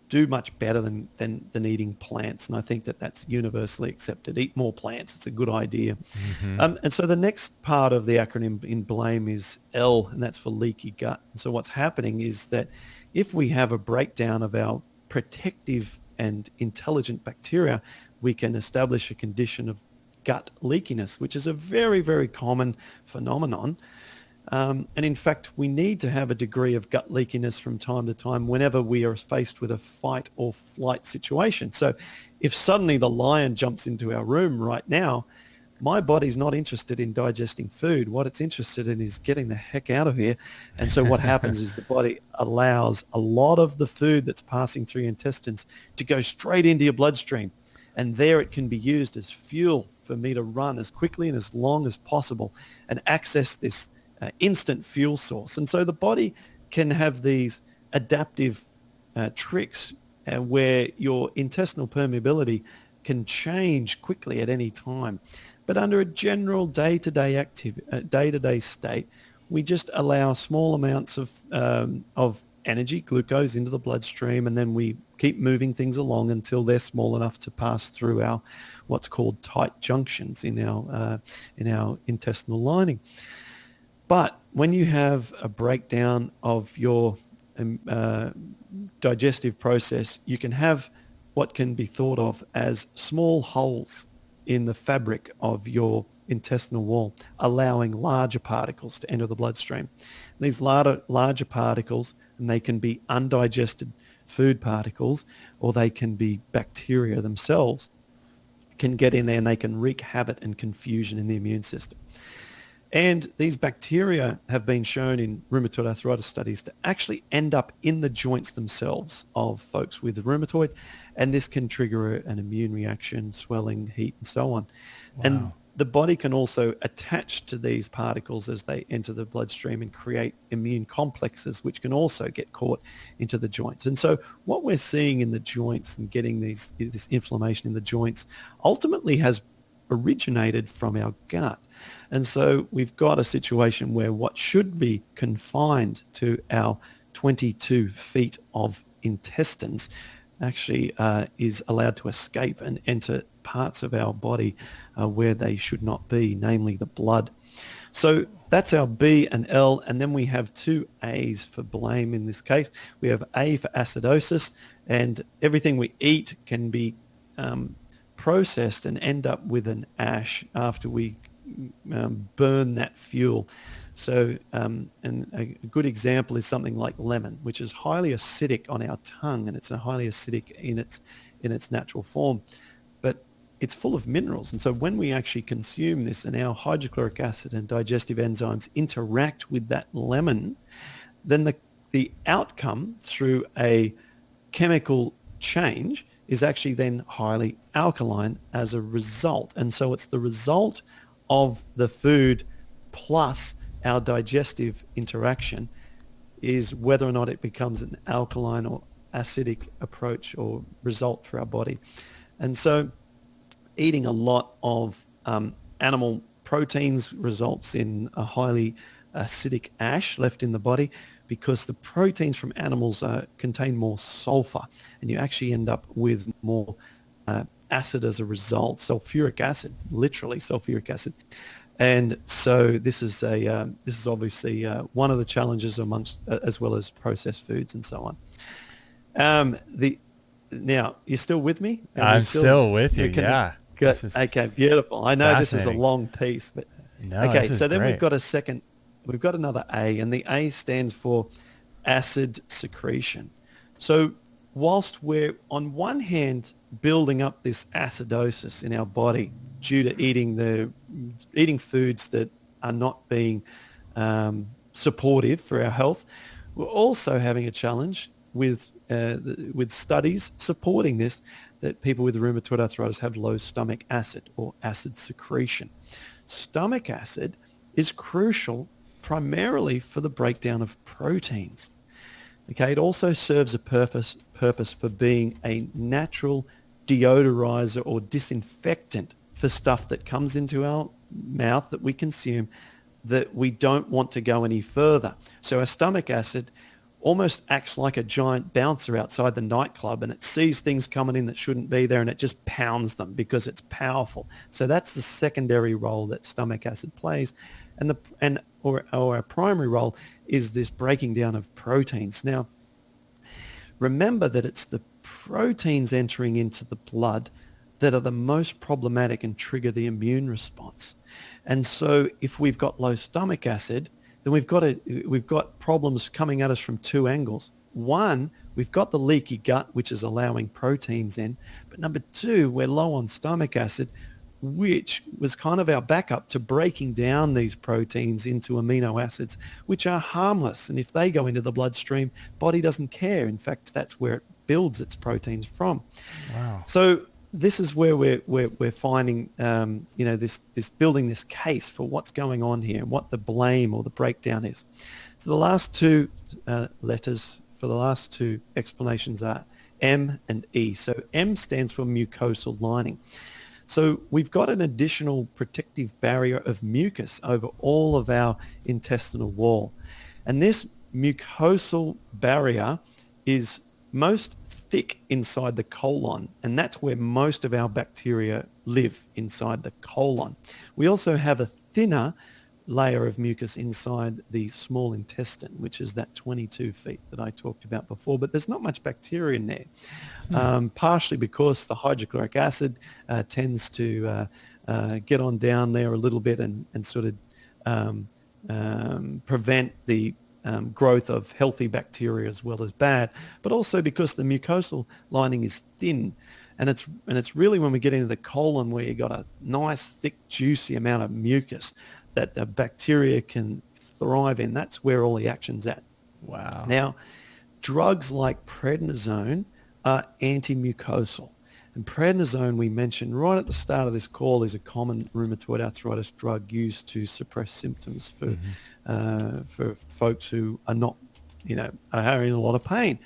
do much better than eating plants. And I think that that's universally accepted. Eat more plants. It's a good idea. And so the next part of the acronym in BLAME is L, and that's for leaky gut. And so what's happening is that if we have a breakdown of our protective and intelligent bacteria, we can establish a condition of gut leakiness, which is a very, very common phenomenon. And in fact, we need to have a degree of gut leakiness from time to time whenever we are faced with a fight or flight situation. So if suddenly the lion jumps into our room right now, my body's not interested in digesting food. What it's interested in is getting the heck out of here. And so what happens is the body allows a lot of the food that's passing through your intestines to go straight into your bloodstream. And there it can be used as fuel for me to run as quickly and as long as possible and access this instant fuel source. And so the body can have these adaptive tricks where your intestinal permeability can change quickly at any time. But under a general day-to-day state, we just allow small amounts of energy, glucose, into the bloodstream, and then we keep moving things along until they're small enough to pass through our what's called tight junctions in our intestinal lining. But when you have a breakdown of your digestive process, you can have what can be thought of as small holes in the fabric of your intestinal wall, allowing larger particles to enter the bloodstream. And these larger particles, and they can be undigested food particles, or they can be bacteria themselves, can get in there and they can wreak havoc and confusion in the immune system. And these bacteria have been shown in rheumatoid arthritis studies to actually end up in the joints themselves of folks with rheumatoid, and this can trigger an immune reaction, swelling, heat, and so on. Wow. And the body can also attach to these particles as they enter the bloodstream and create immune complexes, which can also get caught into the joints. And so what we're seeing in the joints and getting this inflammation in the joints ultimately has originated from our gut. And so we've got a situation where what should be confined to our 22 feet of intestines actually is allowed to escape and enter parts of our body where they should not be, namely the blood. So that's our B and L, and then we have two A's for blame in this case. We have A for acidosis, and everything we eat can be processed and end up with an ash after we burn that fuel. So and a good example is something like lemon, which is highly acidic on our tongue, and it's a highly acidic in its natural form, but it's full of minerals. And so when we actually consume this and our hydrochloric acid and digestive enzymes interact with that lemon, then the outcome through a chemical change is actually then highly alkaline as a result. And so it's the result of the food plus our digestive interaction is whether or not it becomes an alkaline or acidic approach or result for our body. And so eating a lot of animal proteins results in a highly acidic ash left in the body, because the proteins from animals contain more sulfur, and you actually end up with more acid as a result, sulfuric acid, literally sulfuric acid. And so this is obviously one of the challenges amongst, as well as processed foods and so on. Now, you're still with me? I'm still with you. Yeah. Good. Okay, beautiful. I know this is a long piece, but no, okay. This is So then great. we've got another A, and the A stands for acid secretion. So whilst we're on one hand building up this acidosis in our body due to eating foods that are not being supportive for our health, we're also having a challenge with studies supporting this, that people with rheumatoid arthritis have low stomach acid or acid secretion. Stomach acid is crucial primarily for the breakdown of proteins. Okay, it also serves a purpose for being a natural deodorizer or disinfectant for stuff that comes into our mouth that we consume that we don't want to go any further. So our stomach acid almost acts like a giant bouncer outside the nightclub, and it sees things coming in that shouldn't be there, and it just pounds them because it's powerful. So that's the secondary role that stomach acid plays. Or our primary role is this breaking down of proteins. Now, remember that it's the proteins entering into the blood that are the most problematic and trigger the immune response. And so if we've got low stomach acid, then we've got problems coming at us from two angles. One, we've got the leaky gut, which is allowing proteins in. But number two, we're low on stomach acid, which was kind of our backup to breaking down these proteins into amino acids, which are harmless. And if they go into the bloodstream, body doesn't care. In fact, that's where it builds its proteins from. Wow. So this is where we're finding, this building this case for what's going on here and what the blame or the breakdown is. So the last two letters for the last two explanations are M and E. So M stands for mucosal lining. So we've got an additional protective barrier of mucus over all of our intestinal wall. And this mucosal barrier is most thick inside the colon, and that's where most of our bacteria live, inside the colon. We also have a thinner layer of mucus inside the small intestine, which is that 22 feet that I talked about before, but there's not much bacteria in there, partially because the hydrochloric acid tends to get on down there a little bit and sort of prevent the growth of healthy bacteria as well as bad, but also because the mucosal lining is thin. And it's really when we get into the colon where you got a nice, thick, juicy amount of mucus that the bacteria can thrive in. That's where all the action's at. Wow. Now, drugs like prednisone are anti-mucosal. And prednisone, we mentioned right at the start of this call, is a common rheumatoid arthritis drug used to suppress symptoms for folks who are not, are in a lot of pain.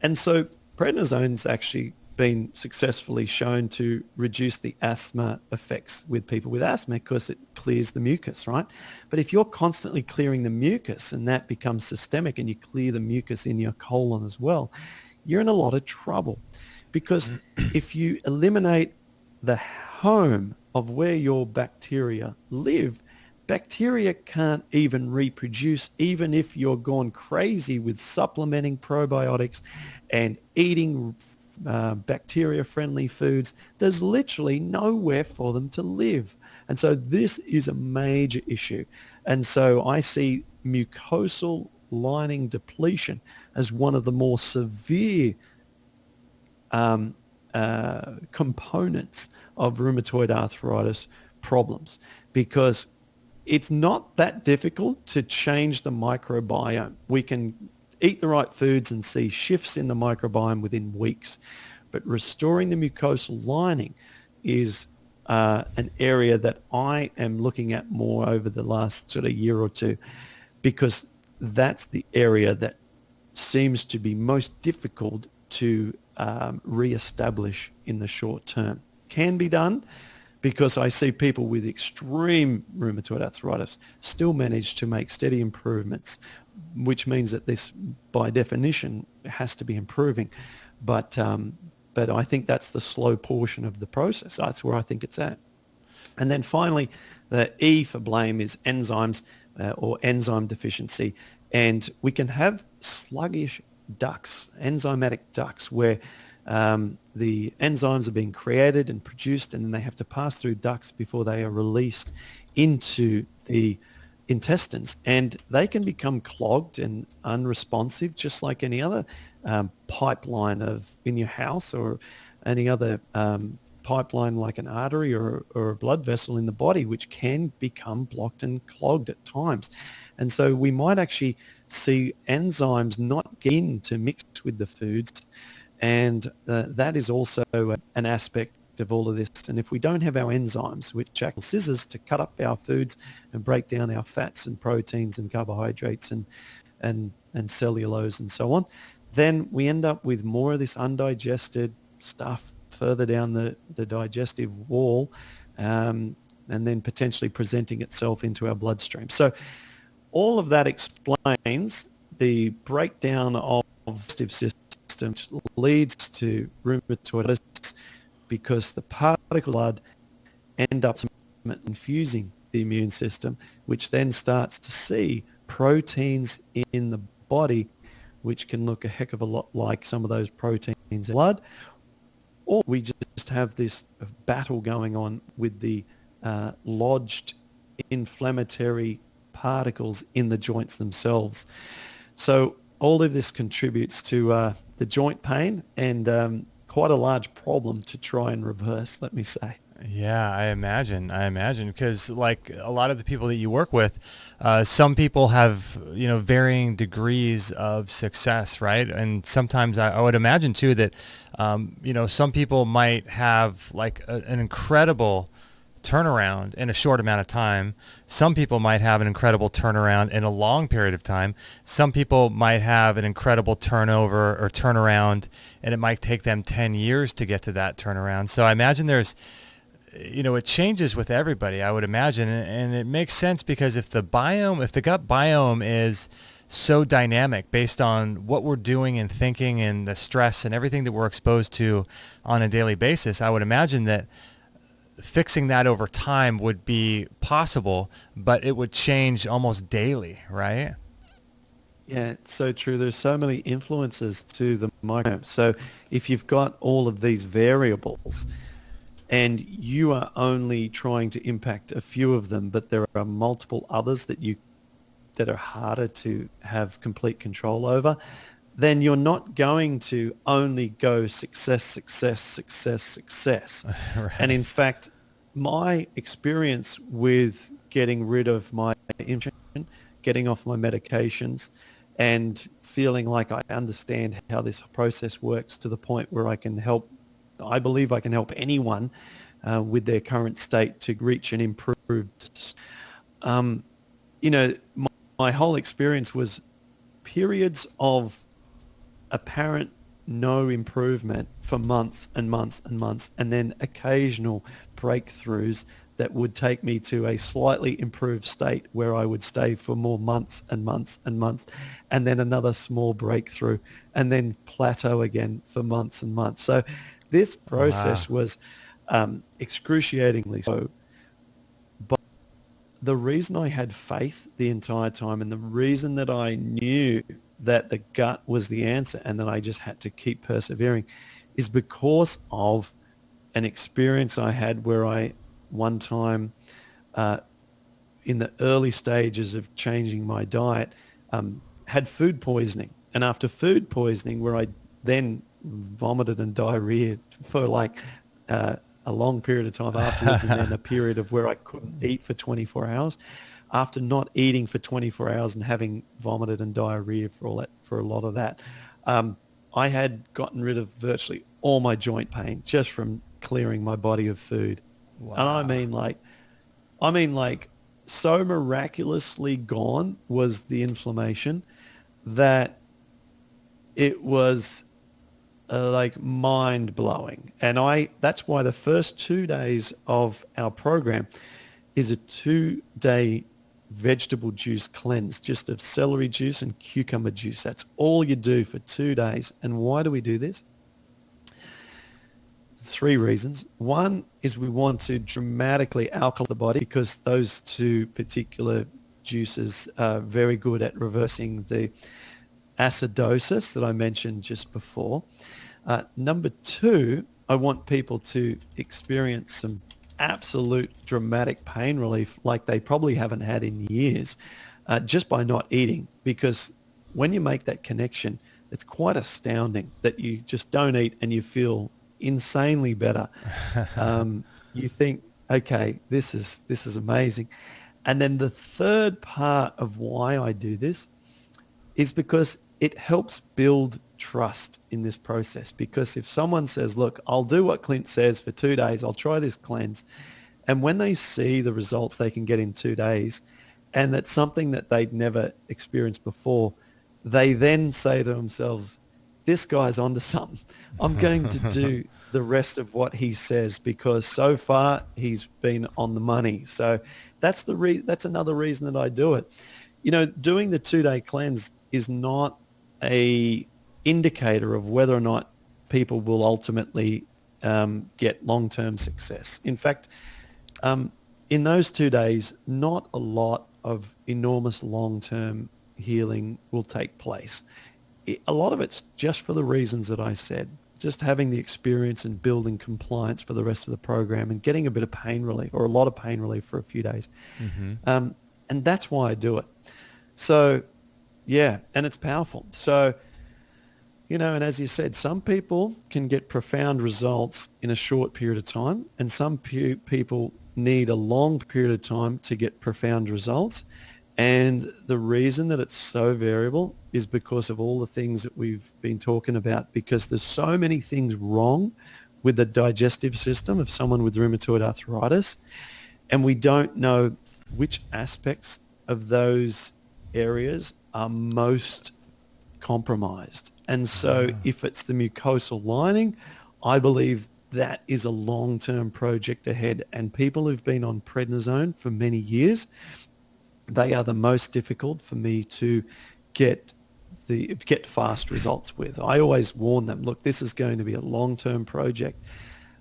And so prednisone's actually been successfully shown to reduce the asthma effects with people with asthma because it clears the mucus, right? But if you're constantly clearing the mucus and that becomes systemic and you clear the mucus in your colon as well, you're in a lot of trouble. Because if you eliminate the home of where your bacteria live, bacteria can't even reproduce, even if you're gone crazy with supplementing probiotics and eating bacteria-friendly foods. There's literally nowhere for them to live. And so this is a major issue. And so I see mucosal lining depletion as one of the more severe components of rheumatoid arthritis problems, because it's not that difficult to change the microbiome. We can eat the right foods and see shifts in the microbiome within weeks, but restoring the mucosal lining is an area that I am looking at more over the last sort of year or two, because that's the area that seems to be most difficult to reestablish in the short term. Can be done, because I see people with extreme rheumatoid arthritis still manage to make steady improvements, which means that this, by definition, has to be improving. But but I think that's the slow portion of the process. That's where I think it's at. And then finally, the E for blame is enzymes or enzyme deficiency. And we can have sluggish ducts, enzymatic ducts, where the enzymes are being created and produced, and then they have to pass through ducts before they are released into the intestines. And they can become clogged and unresponsive, just like any other pipeline in your house, or any other pipeline like an artery or a blood vessel in the body, which can become blocked and clogged at times. And so we might actually see enzymes not get in to mix with the foods. And that is also an aspect of all of this. And if we don't have our enzymes, which act as scissors to cut up our foods and break down our fats and proteins and carbohydrates and cellulose and so on, then we end up with more of this undigested stuff further down the digestive wall, and then potentially presenting itself into our bloodstream. So all of that explains the breakdown of the digestive system, which leads to rheumatoid arthritis, because the particles of blood end up infusing the immune system, which then starts to see proteins in the body, which can look a heck of a lot like some of those proteins in blood. Or we just have this battle going on with the lodged inflammatory particles in the joints themselves. So all of this contributes to the joint pain, and quite a large problem to try and reverse, let me say. Yeah, I imagine, because like a lot of the people that you work with, some people have, varying degrees of success, right? And sometimes I would imagine too that, some people might have like an incredible turnaround in a short amount of time. Some people might have an incredible turnaround in a long period of time. Some people might have an incredible turnover or turnaround, and it might take them 10 years to get to that turnaround. So I imagine there's, it changes with everybody, I would imagine. And it makes sense, because if the gut biome is so dynamic based on what we're doing and thinking and the stress and everything that we're exposed to on a daily basis, I would imagine that fixing that over time would be possible, but it would change almost daily, right? Yeah, it's so true. There's so many influences to the microbiome. So if you've got all of these variables and you are only trying to impact a few of them, but there are multiple others that are harder to have complete control over, then you're not going to only go success, success, success, success. Right. And in fact, my experience with getting rid of my inflammation, getting off my medications, and feeling like I understand how this process works to the point where I believe I can help anyone with their current state to reach an improved. My whole experience was periods of apparent no improvement for months and months and months, and then occasional breakthroughs that would take me to a slightly improved state where I would stay for more months and months and months, and then another small breakthrough, and then plateau again for months and months. So this process was excruciatingly so. But the reason I had faith the entire time, and the reason that I knew that the gut was the answer and that I just had to keep persevering, is because of an experience I had where I one time in the early stages of changing my diet had food poisoning. And after food poisoning, where I then vomited and diarrhea for like a long period of time afterwards, and then a period of where I couldn't eat for 24 hours. After not eating for 24 hours and having vomited and diarrhea for a lot of that, I had gotten rid of virtually all my joint pain just from clearing my body of food. Wow. And I mean like so miraculously gone was the inflammation that it was like mind blowing. And that's why the first 2 days of our program is a 2-day vegetable juice cleanse, just of celery juice and cucumber juice. That's all you do for 2 days. And why do we do this? three reasons. One is we want to dramatically alkalize the body because those two particular juices are very good at reversing the acidosis that I mentioned just before. Number two, I want people to experience some absolute dramatic pain relief like they probably haven't had in years just by not eating, because when you make that connection, it's quite astounding that you just don't eat and you feel insanely better. You think, okay, this is amazing. And then the third part of why I do this is because it helps build trust in this process. Because if someone says, look, I'll do what Clint says for 2 days, I'll try this cleanse. And when they see the results they can get in 2 days, and that's something that they'd never experienced before, they then say to themselves, this guy's onto something. I'm going to do the rest of what he says because so far he's been on the money. So that's that's another reason that I do it. You know, doing the 2-day cleanse is not a indicator of whether or not people will ultimately get long-term success. In fact, in those 2 days, not a lot of enormous long-term healing will take place. A lot of it's just for the reasons that I said, just having the experience and building compliance for the rest of the program and getting a bit of pain relief or a lot of pain relief for a few days. Mm-hmm. And that's why I do it. So, yeah, and it's powerful. So, you know, and as you said, some people can get profound results in a short period of time, and some people need a long period of time to get profound results. And the reason that it's so variable is because of all the things that we've been talking about, because there's so many things wrong with the digestive system of someone with rheumatoid arthritis, and we don't know which aspects of those areas are most compromised. And so if it's the mucosal lining, I believe that is a long-term project ahead. And people who've been on prednisone for many years, they are the most difficult for me to get fast results with. I always warn them, look, this is going to be a long-term project.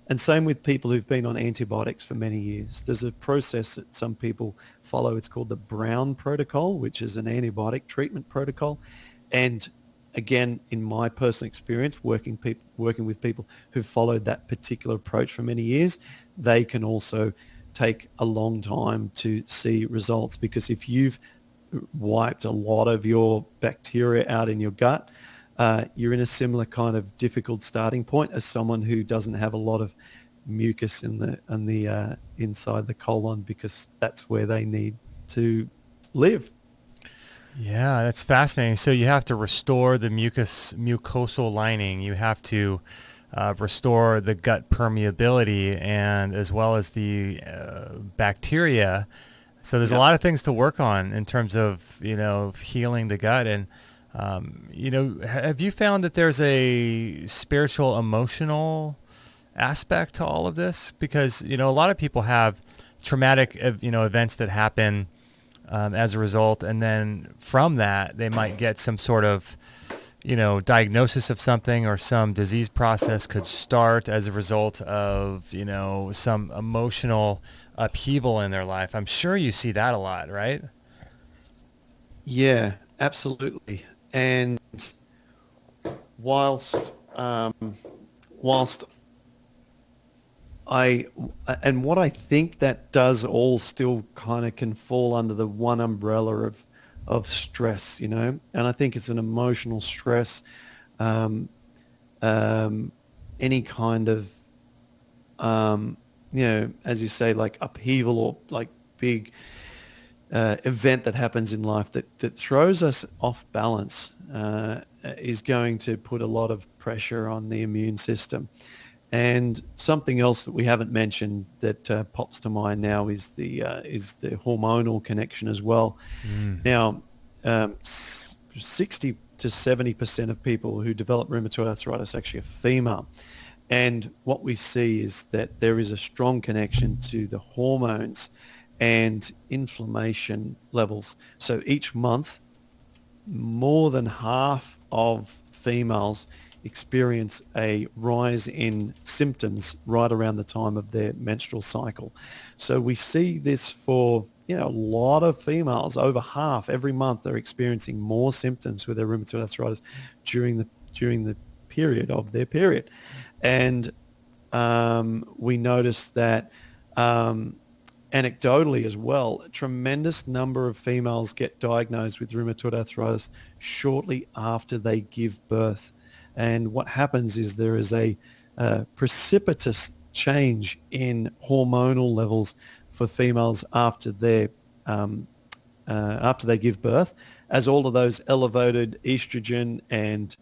And same with people who've been on antibiotics for many years. There's a process that some people follow. It's called the Brown protocol, which is an antibiotic treatment protocol. And again, in my personal experience, working with people who've followed that particular approach for many years, they can also take a long time to see results, because if you've wiped a lot of your bacteria out in your gut, you're in a similar kind of difficult starting point as someone who doesn't have a lot of mucus in the inside the colon, because that's where they need to live. Yeah, that's fascinating. So you have to restore the mucosal lining. You have to restore the gut permeability, and as well as the bacteria. So there's a lot of things to work on in terms of, you know, healing the gut. And, you know, have you found that there's a spiritual, emotional aspect to all of this? Because, you know, a lot of people have traumatic, you know, events that happen as a result. And then from that, they might get some sort of, you know, diagnosis of something, or some disease process could start as a result of, you know, some emotional upheaval in their life. I'm sure you see that a lot, right? Yeah, absolutely. And whilst what I think that does all still kind of can fall under the one umbrella of stress, you know, and I think it's an emotional stress, any kind of, you know, as you say, like upheaval or like big event that happens in life that throws us off balance is going to put a lot of pressure on the immune system. And something else that we haven't mentioned that pops to mind now is the hormonal connection as well. Now, 60 to 70% of people who develop rheumatoid arthritis actually are female. And what we see is that there is a strong connection to the hormones and inflammation levels. So each month, more than half of females experience a rise in symptoms right around the time of their menstrual cycle. So we see this for a lot of females. Over half every month they're experiencing more symptoms with their rheumatoid arthritis during the period of their period. And we noticed that anecdotally as well, a tremendous number of females get diagnosed with rheumatoid arthritis shortly after they give birth. And what happens is there is a precipitous change in hormonal levels for females after they give birth, as all of those elevated estrogen and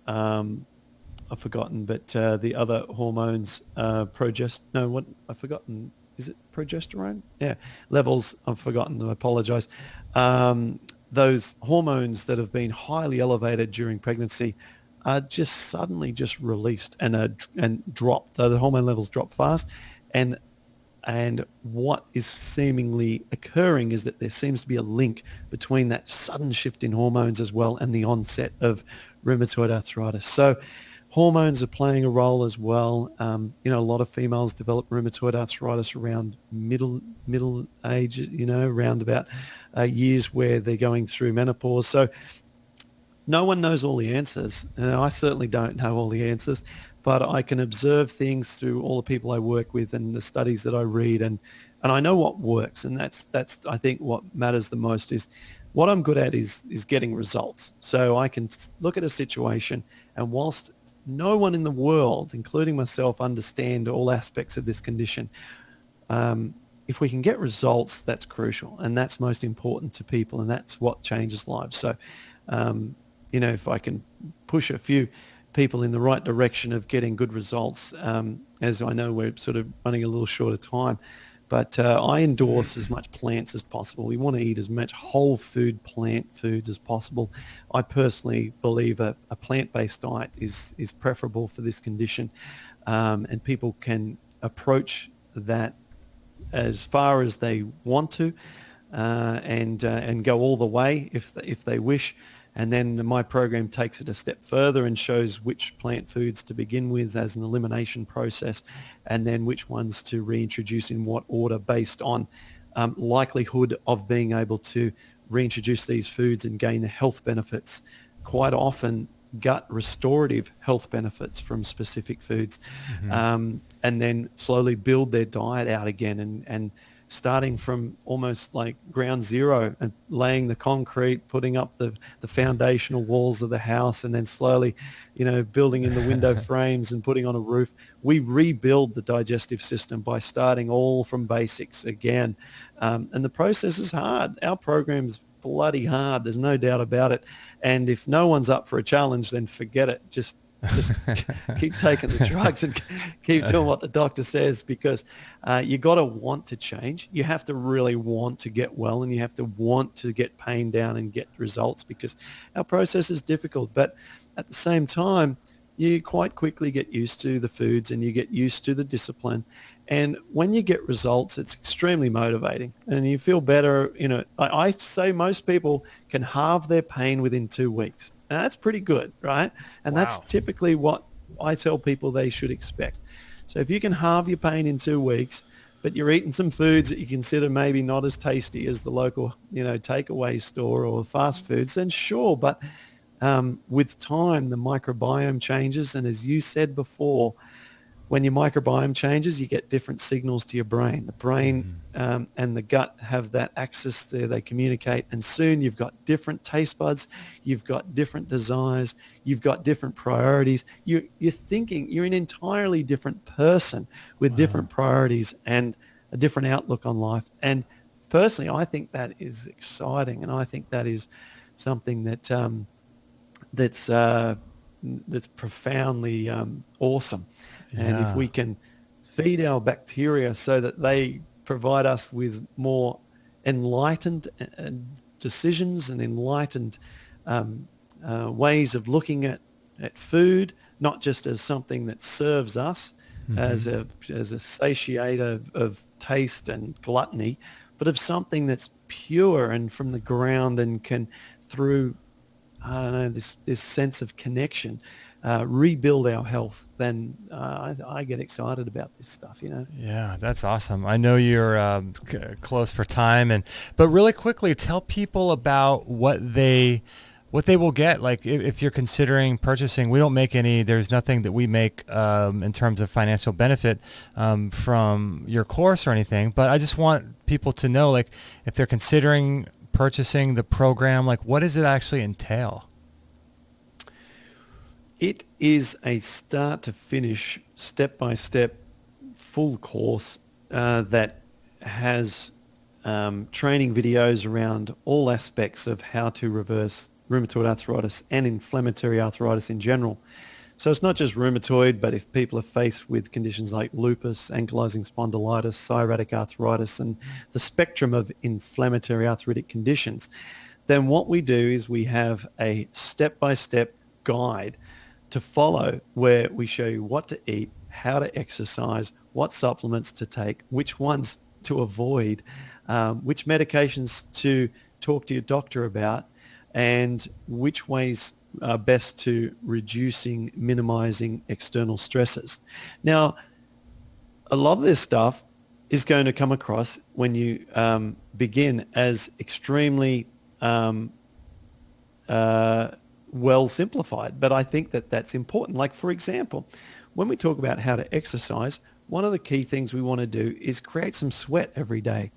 I've forgotten, but the other hormones, I've forgotten. Is it progesterone? Yeah, levels, I've forgotten, I apologize. Those hormones that have been highly elevated during pregnancy are just suddenly just released and dropped. The hormone levels drop fast. And what is seemingly occurring is that there seems to be a link between that sudden shift in hormones as well and the onset of rheumatoid arthritis. So hormones are playing a role as well. A lot of females develop rheumatoid arthritis around middle age, around about years where they're going through menopause. So no one knows all the answers. I certainly don't know all the answers, but I can observe things through all the people I work with and the studies that I read, and I know what works. And that's I think what matters the most is what I'm good at is getting results. So I can look at a situation, and whilst no one in the world, including myself, understand all aspects of this condition, if we can get results, that's crucial, and that's most important to people, and that's what changes lives. So, if I can push a few people in the right direction of getting good results, as I know we're sort of running a little short of time, but I endorse as much plants as possible. We want to eat as much whole food plant foods as possible. I personally believe a plant-based diet is preferable for this condition, and people can approach that as far as they want to, and go all the way if they wish. And then my program takes it a step further and shows which plant foods to begin with as an elimination process, and then which ones to reintroduce in what order based on likelihood of being able to reintroduce these foods and gain the health benefits, quite often gut restorative health benefits from specific foods, and then slowly build their diet out again, and starting from almost like ground zero and laying the concrete, putting up the foundational walls of the house, and then slowly, building in the window frames and putting on a roof. We rebuild the digestive system by starting all from basics again. And the process is hard. Our program's bloody hard. There's no doubt about it. And if no one's up for a challenge, then forget it. Just keep taking the drugs and keep doing what the doctor says, because you got to want to change. You have to really want to get well, and you have to want to get pain down and get results, because our process is difficult. But at the same time, you quite quickly get used to the foods and you get used to the discipline. And when you get results, it's extremely motivating and you feel better. I say most people can halve their pain within 2 weeks. Now, that's pretty good, right? And that's typically what I tell people they should expect. So if you can halve your pain in 2 weeks, but you're eating some foods that you consider maybe not as tasty as the local, takeaway store or fast foods, then sure. But with time, the microbiome changes. And as you said before, when your microbiome changes, you get different signals to your brain. The brain and the gut have that access there. They communicate. And soon you've got different taste buds. You've got different desires. You've got different priorities. You're thinking you're an entirely different person with different priorities and a different outlook on life. And personally, I think that is exciting. And I think that is something that that's profoundly awesome. And if we can feed our bacteria so that they provide us with more enlightened decisions and enlightened ways of looking at food, not just as something that serves us as a satiator of taste and gluttony, but of something that's pure and from the ground and can, through I don't know, this sense of connection, rebuild our health, then I get excited about this stuff, you know. Yeah, that's awesome. I know you're close for time, but really quickly, tell people about what they will get. Like if you're considering purchasing, we don't make any. There's nothing that we make in terms of financial benefit from your course or anything. But I just want people to know, like, if they're considering purchasing the program, like, what does it actually entail? It is a start to finish, step-by-step, full course that has training videos around all aspects of how to reverse rheumatoid arthritis and inflammatory arthritis in general. So it's not just rheumatoid, but if people are faced with conditions like lupus, ankylosing spondylitis, psoriatic arthritis, and the spectrum of inflammatory arthritic conditions, then what we do is we have a step-by-step guide to follow where we show you what to eat, how to exercise, what supplements to take, which ones to avoid, which medications to talk to your doctor about, and which ways are best to reducing, minimizing external stresses. Now, a lot of this stuff is going to come across when you begin as extremely well simplified, but I think that that's important. Like, for example, when we talk about how to exercise, one of the key things we want to do is create some sweat every day.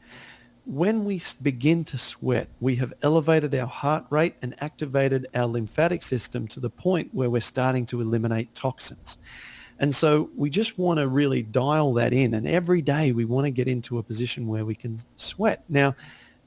When we begin to sweat, we have elevated our heart rate and activated our lymphatic system to the point where we're starting to eliminate toxins. And so we just want to really dial that in. And every day we want to get into a position where we can sweat. Now,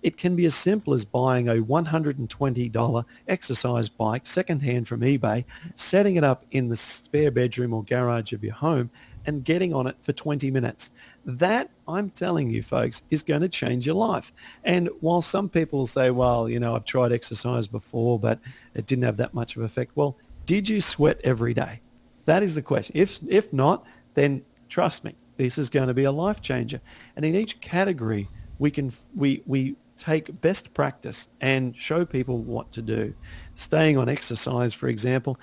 it can be as simple as buying a $120 exercise bike secondhand from eBay, setting it up in the spare bedroom or garage of your home, and getting on it for 20 minutes. That, I'm telling you, folks, is going to change your life. And while some people say, well, you know, I've tried exercise before, but it didn't have that much of an effect. Well, did you sweat every day? That is the question. If not, then trust me, this is going to be a life changer. And in each category, we take best practice and show people what to do. Staying on exercise, for example,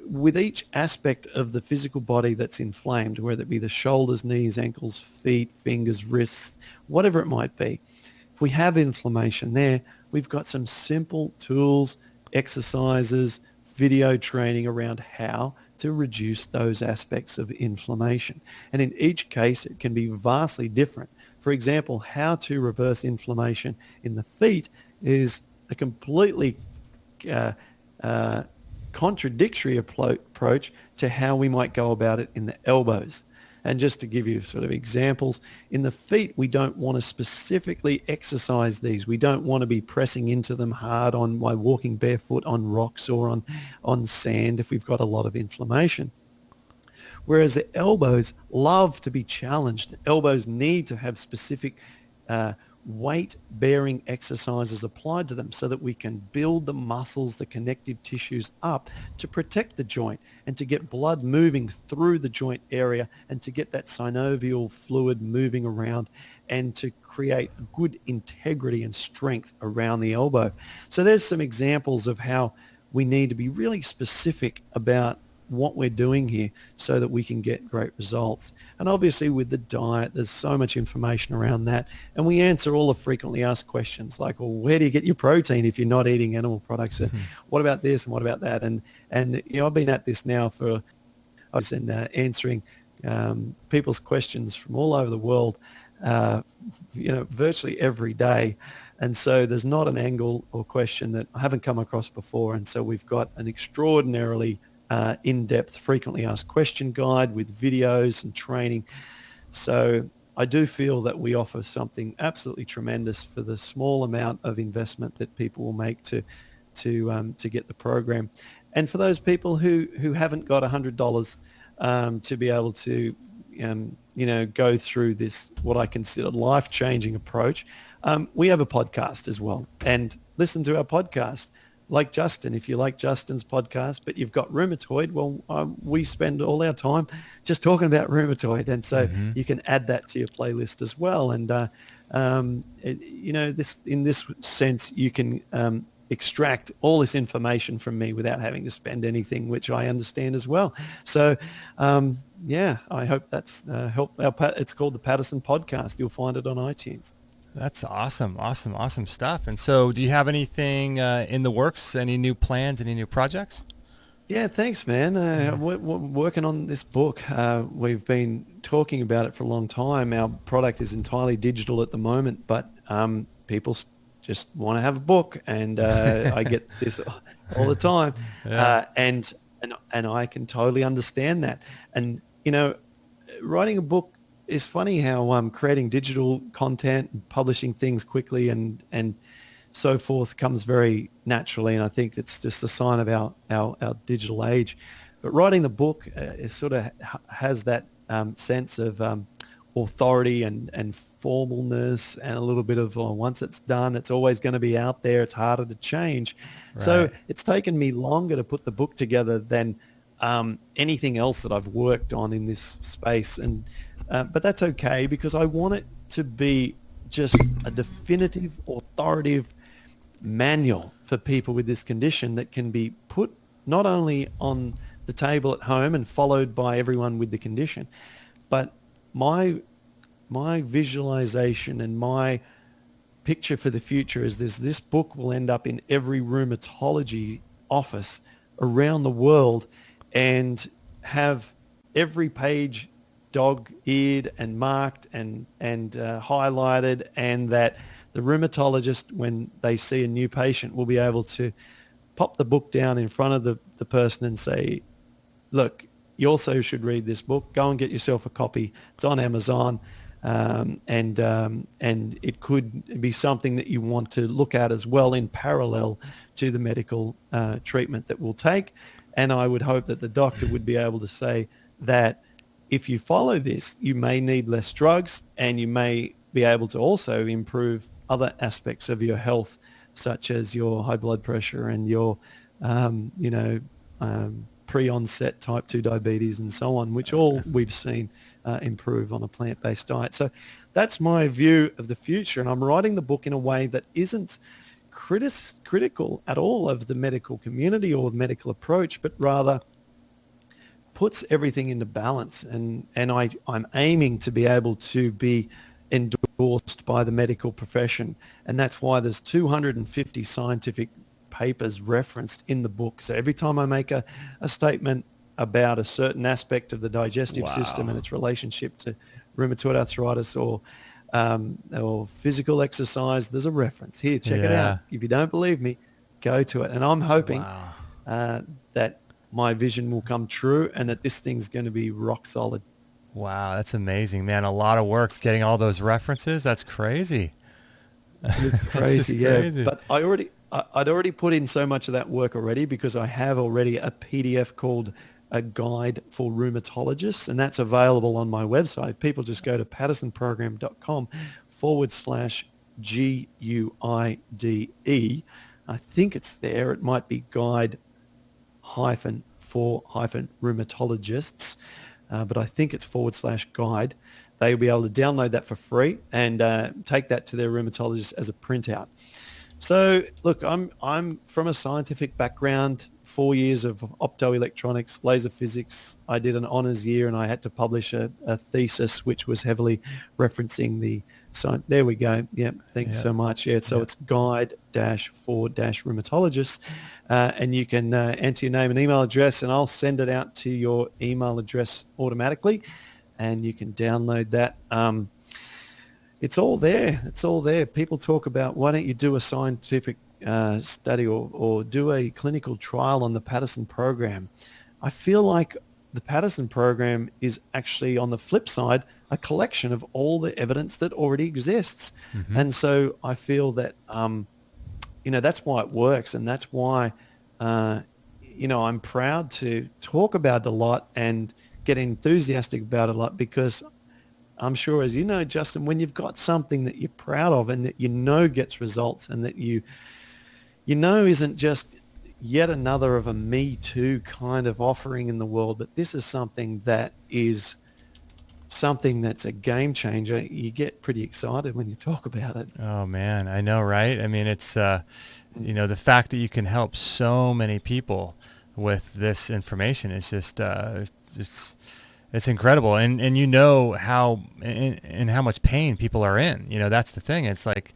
with each aspect of the physical body that's inflamed, whether it be the shoulders, knees, ankles, feet, fingers, wrists, whatever it might be, if we have inflammation there, we've got some simple tools, exercises, video training around how to reduce those aspects of inflammation. And in each case, it can be vastly different. For example, how to reverse inflammation in the feet is a completely contradictory approach to how we might go about it in the elbows. And just to give you sort of examples, in the feet, we don't want to specifically exercise these. We don't want to be pressing into them hard by walking barefoot on rocks or on sand if we've got a lot of inflammation. Whereas the elbows love to be challenged. Elbows need to have specific weight-bearing exercises applied to them so that we can build the muscles, the connective tissues up to protect the joint and to get blood moving through the joint area and to get that synovial fluid moving around and to create good integrity and strength around the elbow. So there's some examples of how we need to be really specific about what we're doing here so that we can get great results. And obviously with the diet, there's so much information around that. And we answer all the frequently asked questions like, well, where do you get your protein if you're not eating animal products? Mm-hmm. What about this and what about that? And you know, I've been at this now for answering people's questions from all over the world, you know, virtually every day. And so there's not an angle or question that I haven't come across before. And so we've got an extraordinarily in-depth frequently asked question guide with videos and training. So I do feel that we offer something absolutely tremendous for the small amount of investment that people will make to get the program. And for those people who haven't got $100 to be able to you know, go through this, what I consider life-changing approach, we have a podcast as well. And listen to our podcast. Like Justin, if you like Justin's podcast, but you've got rheumatoid, well, we spend all our time just talking about rheumatoid. And so you can add that to your playlist as well. And, you know, in this sense, you can extract all this information from me without having to spend anything, which I understand as well. So, I hope that's helped. It's called the Paddison Podcast. You'll find it on iTunes. That's awesome stuff. And so do you have anything in the works, any new plans, any new projects? Yeah, thanks, man. We're working on this book. We've been talking about it for a long time. Our product is entirely digital at the moment, but people just want to have a book, and I get this all the time. Yeah. And I can totally understand that. And, you know, writing a book is funny how creating digital content and publishing things quickly and so forth comes very naturally, and I think it's just a sign of our digital age. But writing the book is sort of has that sense of authority and formalness, and a little bit of once it's done, it's always going to be out there. It's harder to change. Right. So it's taken me longer to put the book together than anything else that I've worked on in this space, and but that's okay, because I want it to be just a definitive, authoritative manual for people with this condition that can be put not only on the table at home and followed by everyone with the condition, but my visualization and my picture for the future is this book will end up in every rheumatology office around the world and have every page dog-eared and marked and highlighted, and that the rheumatologist, when they see a new patient, will be able to pop the book down in front of the person and say, look, you also should read this book. Go and get yourself a copy. It's on Amazon. And it could be something that you want to look at as well in parallel to the medical treatment that we'll take. And I would hope that the doctor would be able to say that if you follow this, you may need less drugs, and you may be able to also improve other aspects of your health, such as your high blood pressure and your, pre-onset type 2 diabetes and so on, which all we've seen improve on a plant-based diet. So that's my view of the future. And I'm writing the book in a way that isn't critical at all of the medical community or the medical approach, but rather puts everything into balance. And I'm aiming to be able to be endorsed by the medical profession. And that's why there's 250 scientific papers referenced in the book. So every time I make a statement about a certain aspect of the digestive system and its relationship to rheumatoid arthritis or physical exercise, there's a reference. Here, check it out. If you don't believe me, go to it. And I'm hoping that my vision will come true and that this thing's going to be rock solid. Wow, that's amazing, man. A lot of work getting all those references. That's crazy. It's crazy, crazy. But I'd already put in so much of that work already, because I have already a PDF called A Guide for Rheumatologists, and that's available on my website. People just go to pattersonprogram.com/GUIDE. I think it's there. It might be guide for rheumatologists, but I think it's /guide. They'll be able to download that for free and take that to their rheumatologist as a printout. So look, I'm from a scientific background, 4 years of optoelectronics, laser physics. I did an honors year and I had to publish a thesis which was heavily referencing the science. There we go. Yeah, thanks so much. Yeah, so it's guide-for-rheumatologists, and you can enter your name and email address, and I'll send it out to your email address automatically, and you can download that. It's all there. It's all there. People talk about, why don't you do a scientific study or do a clinical trial on the Paddison Program? I feel like the Paddison Program is actually, on the flip side, a collection of all the evidence that already exists. Mm-hmm. And so I feel that, that's why it works. And that's why, I'm proud to talk about it a lot and get enthusiastic about it a lot, because I'm sure, as you know, Justin, when you've got something that you're proud of and that gets results, and that isn't just yet another of a Me Too kind of offering in the world, but this is something that is something that's a game changer, you get pretty excited when you talk about it. Oh man, I know, right? I mean, it's the fact that you can help so many people with this information is just it's incredible, and you know how and how much pain people are in. That's the thing. It's like,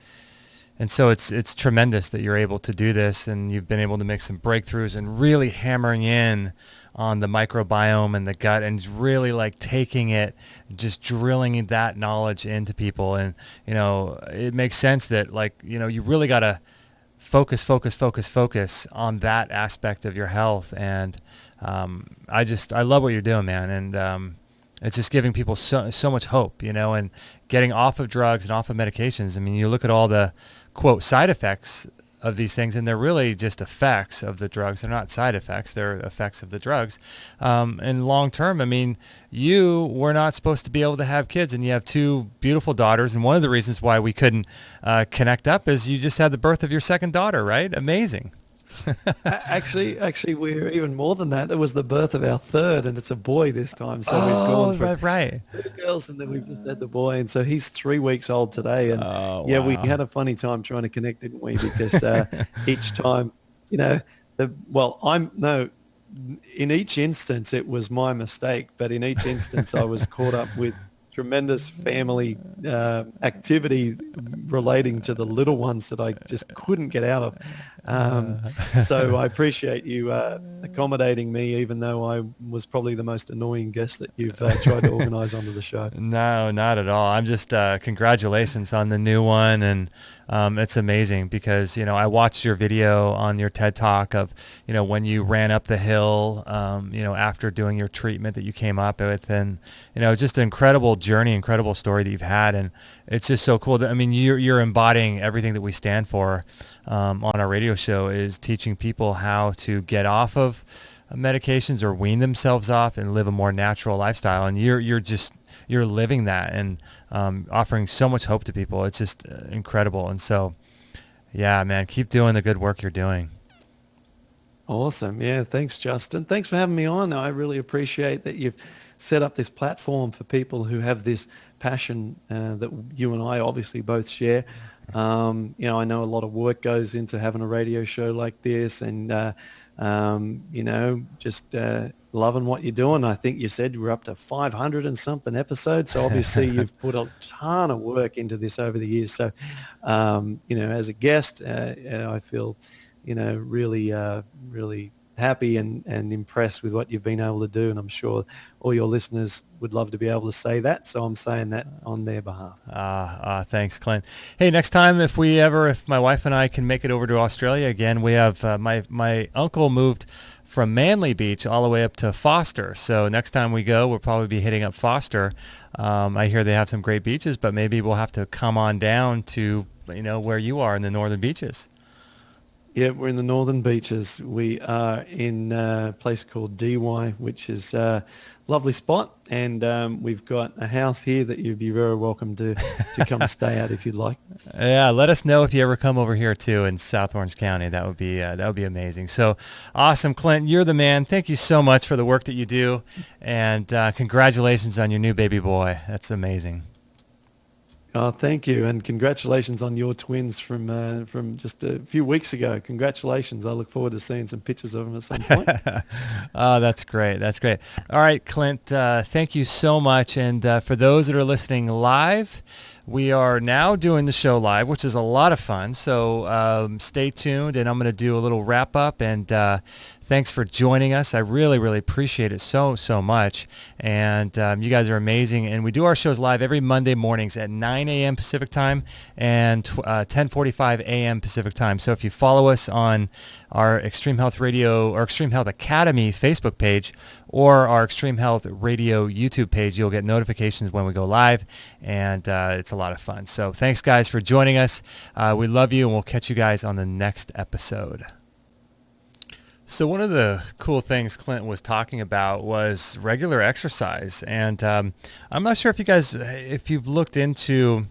and so it's tremendous that you're able to do this, and you've been able to make some breakthroughs and really hammering in on the microbiome and the gut, and really like taking it, just drilling that knowledge into people. And it makes sense that you really got to focus on that aspect of your health. And I love what you're doing, man. And it's just giving people so much hope, and getting off of drugs and off of medications. I mean, you look at all the quote side effects of these things, and they're really just effects of the drugs. They're not side effects. They're effects of the drugs. And long term, I mean, you were not supposed to be able to have kids, and you have two beautiful daughters. And one of the reasons why we couldn't connect up is you just had the birth of your second daughter, right? Amazing. Actually, we're even more than that. It was the birth of our third, and it's a boy this time. So we've gone from right. two girls, and then we've just had the boy, and so he's 3 weeks old today. And wow. We had a funny time trying to connect, didn't we? Because each time, in each instance it was my mistake, but in each instance I was caught up with tremendous family activity relating to the little ones that I just couldn't get out of. So I appreciate you accommodating me, even though I was probably the most annoying guest that you've tried to organize onto the show. No, not at all. I'm just congratulations on the new one. And it's amazing because, I watched your video on your TED Talk of, when you ran up the hill, after doing your treatment that you came up with, and, just an incredible journey, incredible story that you've had. And it's just so cool that, I mean, you're embodying everything that we stand for on our radio show, is teaching people how to get off of medications or wean themselves off and live a more natural lifestyle. And you're living that and offering so much hope to people. It's just incredible. And so, yeah, man, keep doing the good work you're doing. Awesome. Yeah. Thanks, Justin. Thanks for having me on. I really appreciate that you've set up this platform for people who have this passion that you and I obviously both share. I know a lot of work goes into having a radio show like this, and just loving what you're doing. I think you said we're up to 500 and something episodes. So obviously you've put a ton of work into this over the years. So, as a guest, I feel, really happy and impressed with what you've been able to do. And I'm sure all your listeners would love to be able to say that. So I'm saying that on their behalf. Thanks, Clint. Hey, next time, if my wife and I can make it over to Australia again, we have my uncle moved from Manly Beach all the way up to Foster. So next time we go, we'll probably be hitting up Foster. I hear they have some great beaches, but maybe we'll have to come on down to, where you are in the northern beaches. Yeah, we're in the northern beaches. We are in a place called DY, which is a lovely spot. And we've got a house here that you'd be very welcome to come stay at if you'd like. Yeah, let us know if you ever come over here too in South Orange County. That would be amazing. So awesome, Clint. You're the man. Thank you so much for the work that you do, and congratulations on your new baby boy. That's amazing. Oh, thank you, and congratulations on your twins from just a few weeks ago. Congratulations! I look forward to seeing some pictures of them at some point. Oh, that's great. That's great. All right, Clint, thank you so much. And for those that are listening live, we are now doing the show live, which is a lot of fun. So stay tuned, and I'm going to do a little wrap up. And thanks for joining us. I really, really appreciate it so much. And you guys are amazing. And we do our shows live every Monday mornings at 9 a.m. Pacific time and 10:45 a.m. Pacific time. So if you follow us on our Extreme Health Radio or Extreme Health Academy Facebook page or our Extreme Health Radio YouTube page, you'll get notifications when we go live, and it's a lot of fun. So thanks, guys, for joining us. We love you, and we'll catch you guys on the next episode. So one of the cool things Clint was talking about was regular exercise, and I'm not sure if you've looked into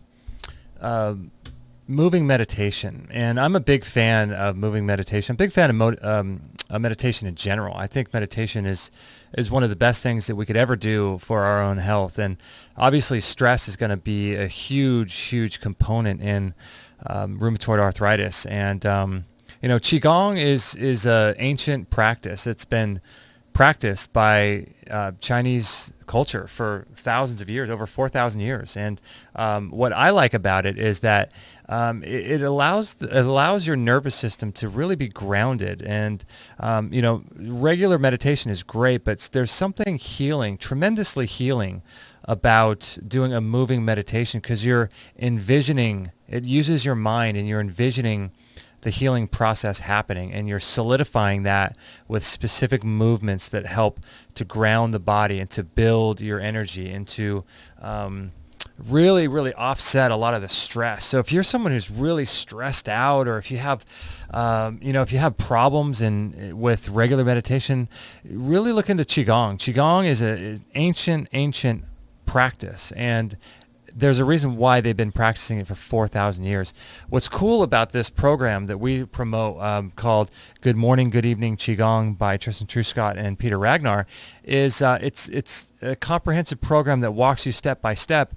moving meditation, and I'm a big fan of moving meditation. I'm a big fan of meditation in general. I think meditation is one of the best things that we could ever do for our own health, and obviously stress is going to be a huge component in rheumatoid arthritis. And qigong is a ancient practice. It's been practiced by Chinese culture for thousands of years, over 4,000 years. And what I like about it is that it allows your nervous system to really be grounded. And regular meditation is great, but there's something tremendously healing about doing a moving meditation, because you're envisioning, it uses your mind, and you're envisioning the healing process happening, and you're solidifying that with specific movements that help to ground the body and to build your energy and to really offset a lot of the stress. So if you're someone who's really stressed out, or if you have problems with regular meditation, really look into Qigong. Qigong is an ancient practice, and there's a reason why they've been practicing it for 4,000 years. What's cool about this program that we promote, called Good Morning, Good Evening Qigong by Tristan Truscott and Peter Ragnar, is it's a comprehensive program that walks you step by step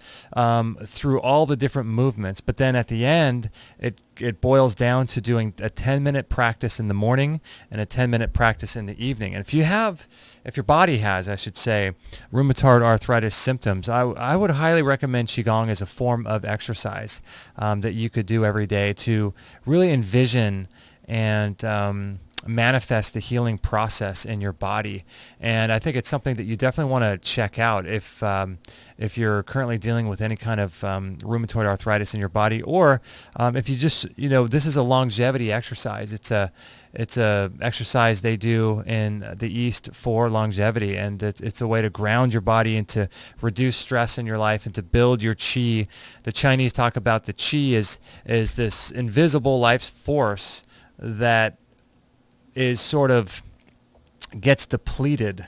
through all the different movements. But then at the end, it boils down to doing a 10-minute practice in the morning and a 10-minute practice in the evening. And if your body has, I should say, rheumatoid arthritis symptoms, I would highly recommend Qigong as a form of exercise that you could do every day to really envision and manifest the healing process in your body. And I think it's something that you definitely want to check out if you're currently dealing with any kind of rheumatoid arthritis in your body, or if you just, this is a longevity exercise. It's a exercise they do in the East for longevity, and it's a way to ground your body and to reduce stress in your life and to build your qi. The Chinese talk about the qi is this invisible life force that is sort of gets depleted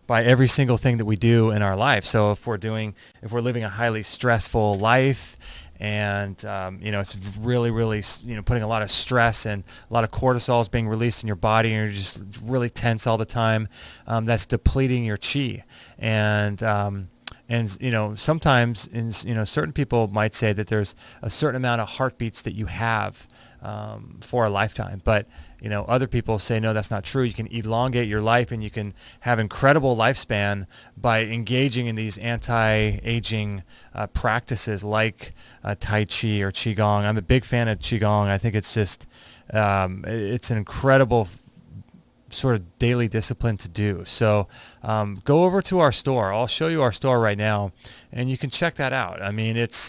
by every single thing that we do in our life. So if we're living a highly stressful life, and it's really putting a lot of stress, and a lot of cortisol is being released in your body, and you're just really tense all the time, that's depleting your qi. And sometimes certain people might say that there's a certain amount of heartbeats that you have for a lifetime, but other people say no, that's not true. You can elongate your life, and you can have incredible lifespan by engaging in these anti-aging practices like Tai Chi or Qigong. I'm a big fan of Qigong. I think it's just it's an incredible sort of daily discipline to do. So go over to our store. I'll show you our store right now, and you can check that out. I mean, it's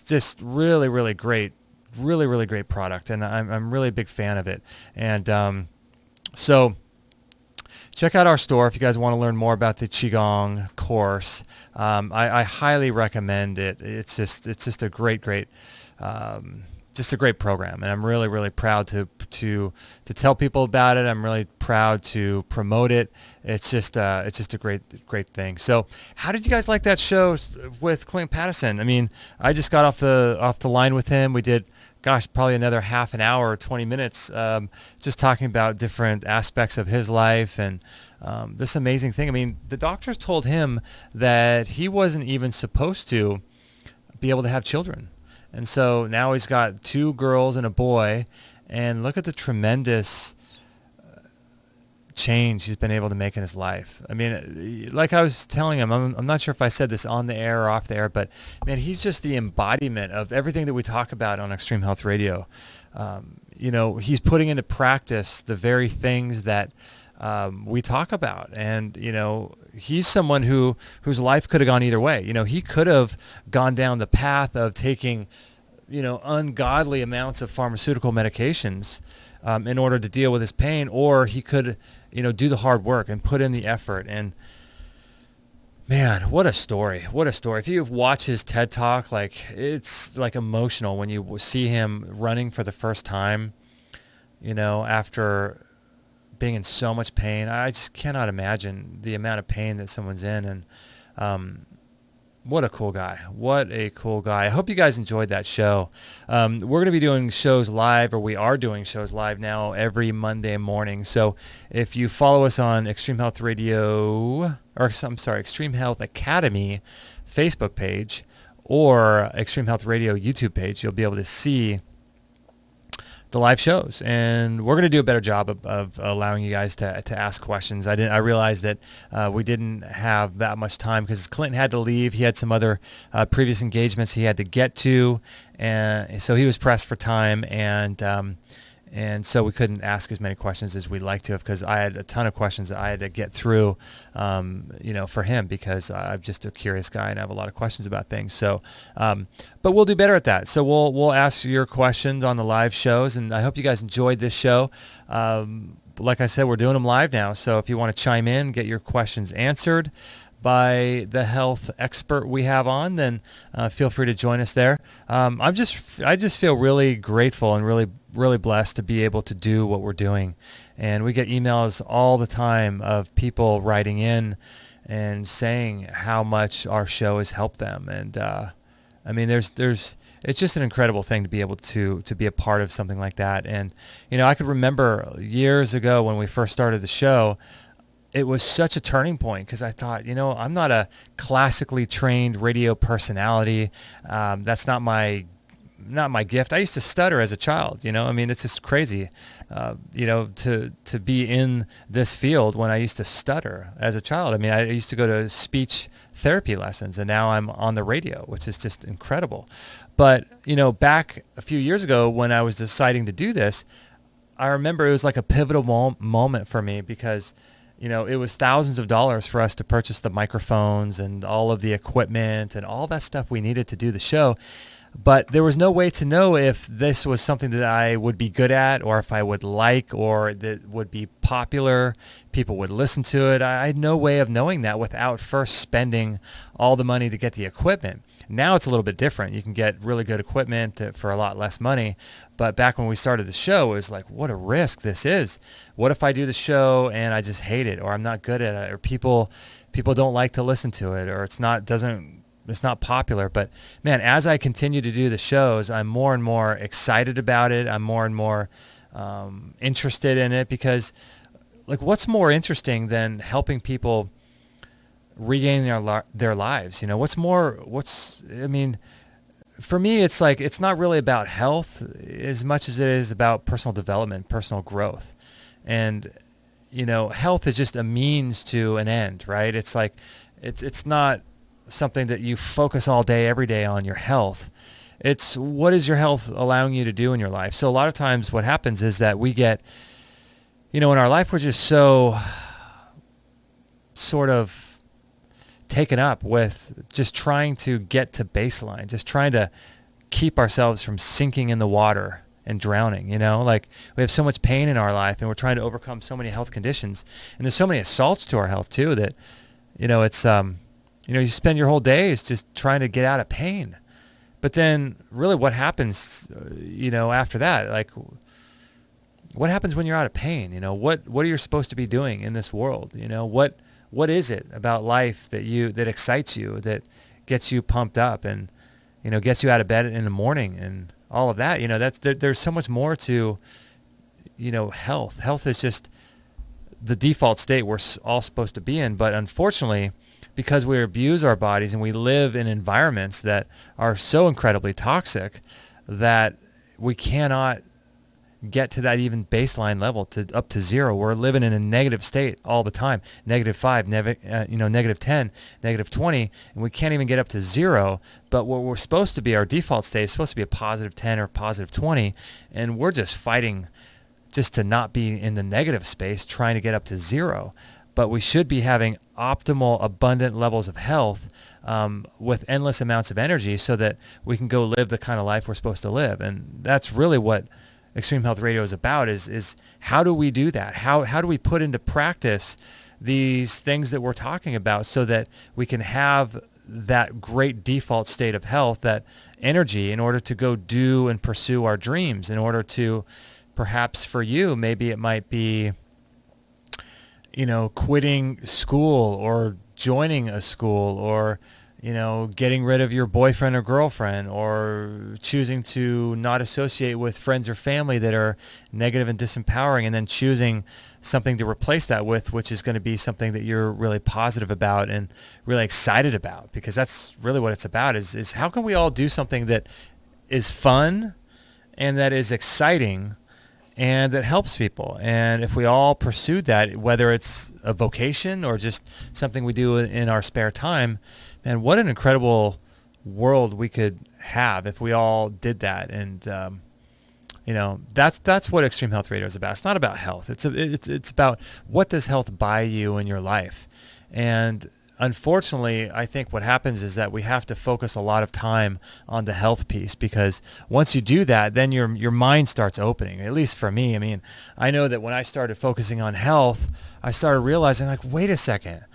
just really great. Really great product, and I'm really a big fan of it. And so check out our store if you guys want to learn more about the Qigong course. I highly recommend it. It's just a great just a great program, and I'm really proud to tell people about it. I'm really proud to promote it. It's just a great thing. So how did you guys like that show with Clint Paddison? I mean, I just got off the line with him. We did, probably another half an hour or 20 minutes just talking about different aspects of his life and this amazing thing. I mean, the doctors told him that he wasn't even supposed to be able to have children. And so now he's got 2 girls and a boy, and look at the tremendous change he's been able to make in his life. I mean, like I was telling him, I'm not sure if I said this on the air or off the air, but man, he's just the embodiment of everything that we talk about on Extreme Health Radio. He's putting into practice the very things that we talk about, and he's someone whose life could have gone either way. He could have gone down the path of taking ungodly amounts of pharmaceutical medications in order to deal with his pain, or he could do the hard work and put in the effort. And man, what a story. If you watch his TED Talk, it's emotional when you see him running for the first time, after being in so much pain. I just cannot imagine the amount of pain that someone's in. And What a cool guy. What a cool guy. I hope you guys enjoyed that show. We're going to be doing shows live, or we are doing shows live now every Monday morning. So if you follow us on Extreme Health Radio, or I'm sorry, Extreme Health Academy Facebook page or Extreme Health Radio YouTube page, you'll be able to see the live shows, and we're going to do a better job of allowing you guys to ask questions. I realized that we didn't have that much time because Clinton had to leave. He had some other previous engagements he had to get to, and so he was pressed for time, and so we couldn't ask as many questions as we'd like to have, because I had a ton of questions that I had to get through, for him, because I'm just a curious guy and I have a lot of questions about things. So, but we'll do better at that. So we'll ask your questions on the live shows, and I hope you guys enjoyed this show. Like I said, we're doing them live now. So if you want to chime in, get your questions answered by the health expert we have on, then feel free to join us there. I just feel really grateful and really blessed to be able to do what we're doing. And we get emails all the time of people writing in and saying how much our show has helped them. And I mean, it's just an incredible thing to be able to be a part of something like that. And I could remember years ago when we first started the show, it was such a turning point, because I thought, I'm not a classically trained radio personality. That's not my gift. I used to stutter as a child. I mean, it's just crazy, to be in this field when I used to stutter as a child. I mean, I used to go to speech therapy lessons, and now I'm on the radio, which is just incredible. But, back a few years ago when I was deciding to do this, I remember it was like a pivotal moment for me, because it was thousands of dollars for us to purchase the microphones and all of the equipment and all that stuff we needed to do the show. But there was no way to know if this was something that I would be good at, or if I would like, or that would be popular, people would listen to it. I had no way of knowing that without first spending all the money to get the equipment. Now it's a little bit different. You can get really good equipment for a lot less money. But back when we started the show, it was like, what a risk this is. What if I do the show and I just hate it, or I'm not good at it, or people don't like to listen to it, or it's not popular. But man, as I continue to do the shows, I'm more and more excited about it. I'm more and more interested in it, because like, what's more interesting than helping people regain their lives? I mean, for me, it's like, it's not really about health as much as it is about personal development, personal growth. And, health is just a means to an end, right? It's like, it's not something that you focus all day, every day on your health. It's what is your health allowing you to do in your life? So a lot of times what happens is that we get, in our life, we're just so sort of taken up with just trying to get to baseline, just trying to keep ourselves from sinking in the water and drowning. Like, we have so much pain in our life, and we're trying to overcome so many health conditions, and there's so many assaults to our health too, that it's you spend your whole days just trying to get out of pain. But then really what happens after that? Like, what happens when you're out of pain? What are you supposed to be doing in this world? What is it about life that excites you, that gets you pumped up, and gets you out of bed in the morning, and all of that? There's so much more to health. Health is just the default state we're all supposed to be in. But unfortunately, because we abuse our bodies and we live in environments that are so incredibly toxic, that we cannot get to that even baseline level, to up to zero. We're living in a negative state all the time, -5, -10, -20, and we can't even get up to zero. But what we're supposed to be, our default state, is supposed to be a +10 or +20, and we're just fighting just to not be in the negative space, trying to get up to zero. But we should be having optimal, abundant levels of health, with endless amounts of energy, so that we can go live the kind of life we're supposed to live. And that's really what Extreme Health Radio is about, is how do we do that? How do we put into practice these things that we're talking about, so that we can have that great default state of health, that energy, in order to go do and pursue our dreams, in order to, perhaps for you, maybe it might be quitting school, or joining a school, or getting rid of your boyfriend or girlfriend, or choosing to not associate with friends or family that are negative and disempowering, and then choosing something to replace that with, which is going to be something that you're really positive about and really excited about, because that's really what it's about, is how can we all do something that is fun and that is exciting and that helps people. And if we all pursued that, whether it's a vocation or just something we do in our spare time, man, what an incredible world we could have if we all did that. And that's what Extreme Health Radio is about. It's not about health. It's about, what does health buy you in your life. And unfortunately, I think what happens is that we have to focus a lot of time on the health piece, because once you do that, then your mind starts opening. At least for me, I mean, I know that when I started focusing on health, I started realizing, like, wait a second,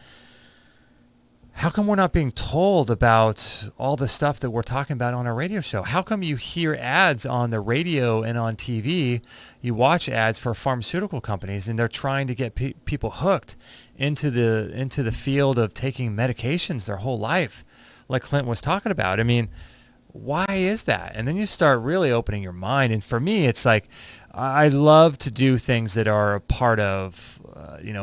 how come we're not being told about all the stuff that we're talking about on our radio show? How come you hear ads on the radio and on TV? You watch ads for pharmaceutical companies, and they're trying to get people hooked into the field of taking medications their whole life, like Clint was talking about. I mean, why is that? And then you start really opening your mind. And for me, it's like, I love to do things that are a part of,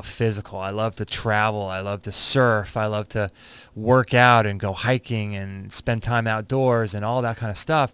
physical. I love to travel. I love to surf. I love to work out and go hiking and spend time outdoors and all that kind of stuff.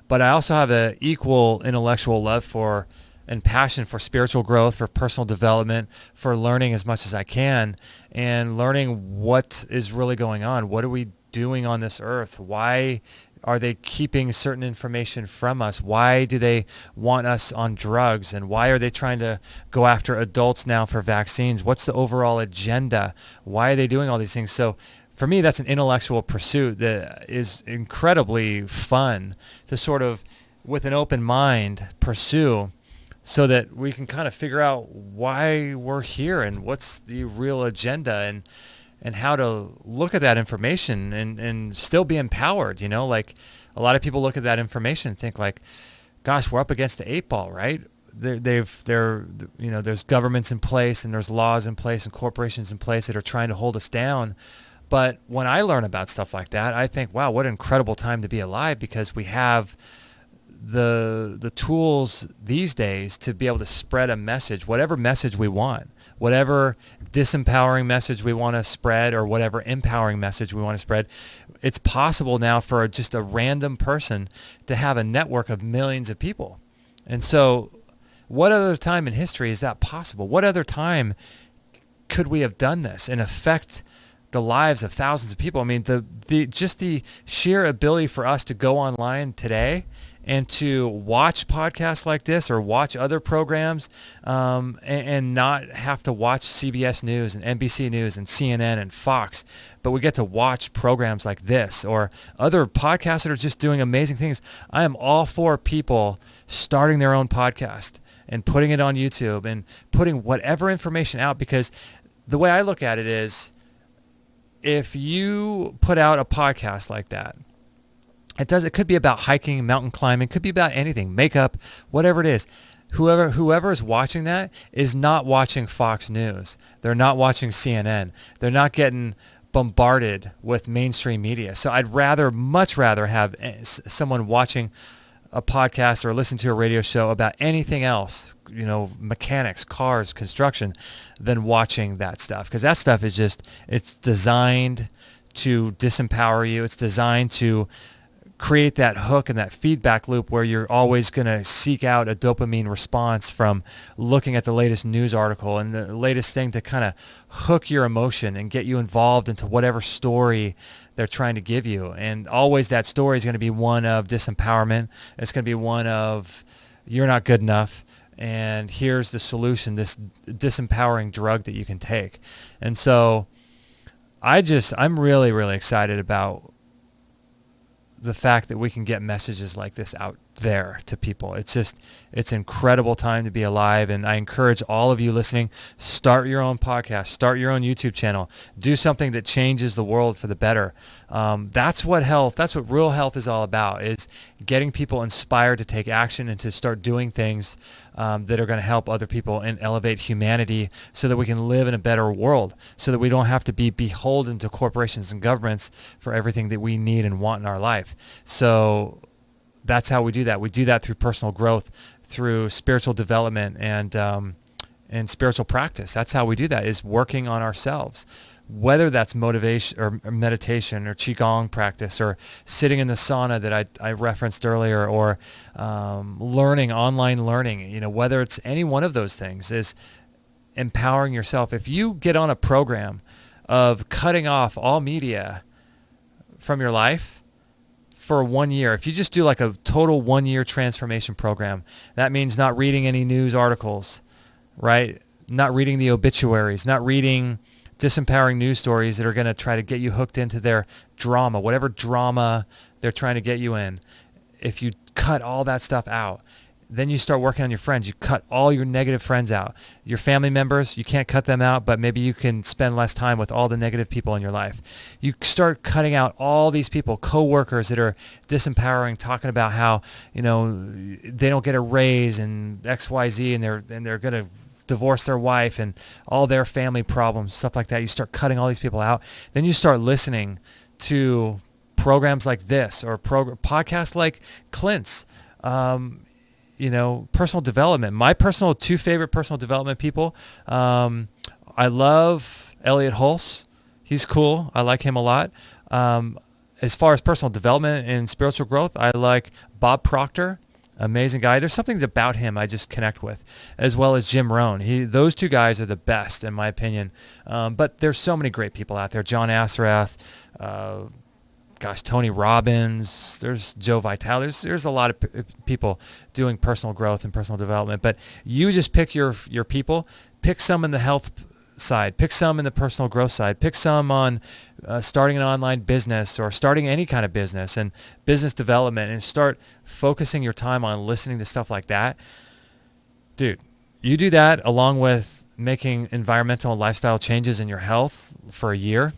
But I also have an equal intellectual love for and passion for spiritual growth, for personal development, for learning as much as I can, and learning what is really going on. What are we doing on this earth? Why are they keeping certain information from us? Why do they want us on drugs? And why are they trying to go after adults now for vaccines? What's the overall agenda? Why are they doing all these things? So for me, that's an intellectual pursuit that is incredibly fun to sort of, with an open mind, pursue, so that we can kind of figure out why we're here and what's the real agenda, and how to look at that information and still be empowered. Like, a lot of people look at that information and think, like, gosh, we're up against the 8 ball, right? There's governments in place, and there's laws in place, and corporations in place that are trying to hold us down. But when I learn about stuff like that, I think, wow, what an incredible time to be alive, because we have the tools these days to be able to spread a message, whatever message we want, whatever disempowering message we want to spread, or whatever empowering message we want to spread. It's possible now for just a random person to have a network of millions of people. And so what other time in history is that possible? What other time could we have done this and affect the lives of thousands of people? I mean, the sheer ability for us to go online today and to watch podcasts like this, or watch other programs, and not have to watch CBS News and NBC News and CNN and Fox, but we get to watch programs like this, or other podcasts that are just doing amazing things. I am all for people starting their own podcast and putting it on YouTube and putting whatever information out, because the way I look at it is, if you put out a podcast like that, it could be about hiking, mountain climbing, it could be about anything, makeup, whatever it is. Whoever is watching that is not watching Fox News. They're not watching CNN. They're not getting bombarded with mainstream media. So I'd much rather have someone watching a podcast or listen to a radio show about anything else, mechanics, cars, construction, than watching that stuff. Because that stuff is it's designed to disempower you. It's designed to create that hook and that feedback loop where you're always going to seek out a dopamine response from looking at the latest news article and the latest thing to kind of hook your emotion and get you involved into whatever story they're trying to give you. And always that story is going to be one of disempowerment. It's going to be one of, you're not good enough, and here's the solution, this disempowering drug that you can take. And so I'm really, really excited about the fact that we can get messages like this out there to people. It's incredible time to be alive. And I encourage all of you listening, start your own podcast, start your own YouTube channel, do something that changes the world for the better. That's what real health is all about, is getting people inspired to take action and to start doing things that are going to help other people and elevate humanity so that we can live in a better world, so that we don't have to be beholden to corporations and governments for everything that we need and want in our life. So that's how we do that. We do that through personal growth, through spiritual development and spiritual practice. That's how we do that, is working on ourselves. Whether that's motivation or meditation or qigong practice or sitting in the sauna that I referenced earlier, or online learning, whether it's any one of those things, is empowering yourself. If you get on a program of cutting off all media from your life for 1 year, if you just do like a total 1 year transformation program, that means not reading any news articles, right? Not reading the obituaries, not reading disempowering news stories that are going to try to get you hooked into their drama, whatever drama they're trying to get you in. If you cut all that stuff out, then you start working on your friends. You cut all your negative friends out. Your family members, you can't cut them out, but maybe you can spend less time with all the negative people in your life. You start cutting out all these people, coworkers that are disempowering, talking about how, they don't get a raise and XYZ, and they're going to divorce their wife and all their family problems, stuff like that. You start cutting all these people out. Then you start listening to programs like this, or podcasts like Clint's, personal development. My two favorite personal development people. I love Elliot Hulse. He's cool. I like him a lot. As far as personal development and spiritual growth, I like Bob Proctor. Amazing guy. There's something about him I just connect with, as well as Jim Rohn. Those two guys are the best in my opinion. But there's so many great people out there. John Assarath, Tony Robbins. There's Joe Vitale. There's a lot of people doing personal growth and personal development. But you just pick your people. Pick some in the health side. Pick some in the personal growth side. Pick some on starting an online business or starting any kind of business and business development, and start focusing your time on listening to stuff like that. Dude, you do that along with making environmental and lifestyle changes in your health for a year,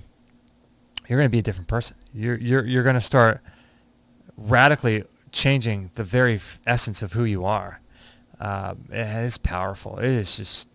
you're going to be a different person. You're going to start radically changing the very essence of who you are. It is powerful. It's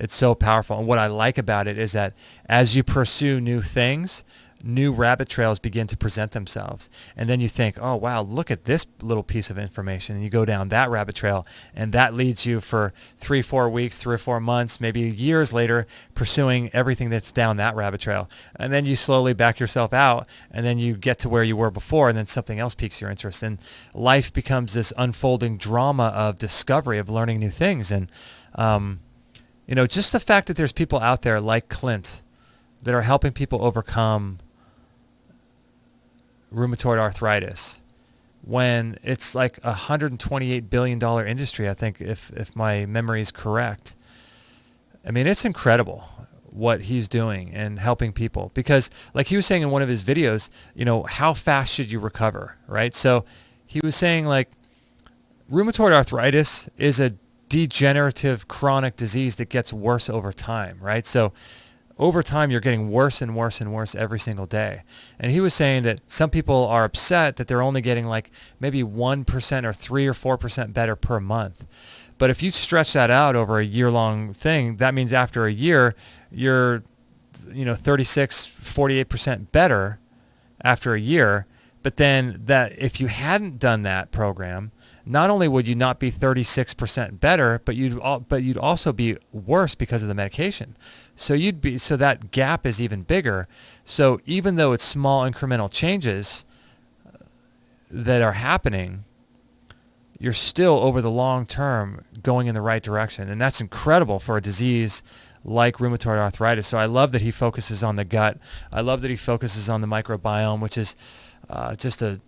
so powerful. And what I like about it is that as you pursue new things, new rabbit trails begin to present themselves. And then you think, oh, wow, look at this little piece of information. And you go down that rabbit trail, and that leads you for 3-4 weeks, 3 or 4 months, maybe years later, pursuing everything that's down that rabbit trail. And then you slowly back yourself out, and then you get to where you were before, and then something else piques your interest. And life becomes this unfolding drama of discovery, of learning new things. And, just the fact that there's people out there like Clint that are helping people overcome rheumatoid arthritis, when it's like a $128 billion industry, I think, if my memory is correct. I mean, it's incredible what he's doing and helping people, because like he was saying in one of his videos, how fast should you recover, right? So he was saying like rheumatoid arthritis is a degenerative chronic disease that gets worse over time, right? So over time, you're getting worse and worse and worse every single day. And he was saying that some people are upset that they're only getting like maybe 1% or 3 or 4% better per month. But if you stretch that out over a year-long thing, that means after a year, you're 36, 48% better after a year. But then that if you hadn't done that program, not only would you not be 36% better, but you'd also be worse because of the medication. So that gap is even bigger. So even though it's small incremental changes that are happening, you're still over the long term going in the right direction. And that's incredible for a disease like rheumatoid arthritis. So I love that he focuses on the gut. I love that he focuses on the microbiome, which is just a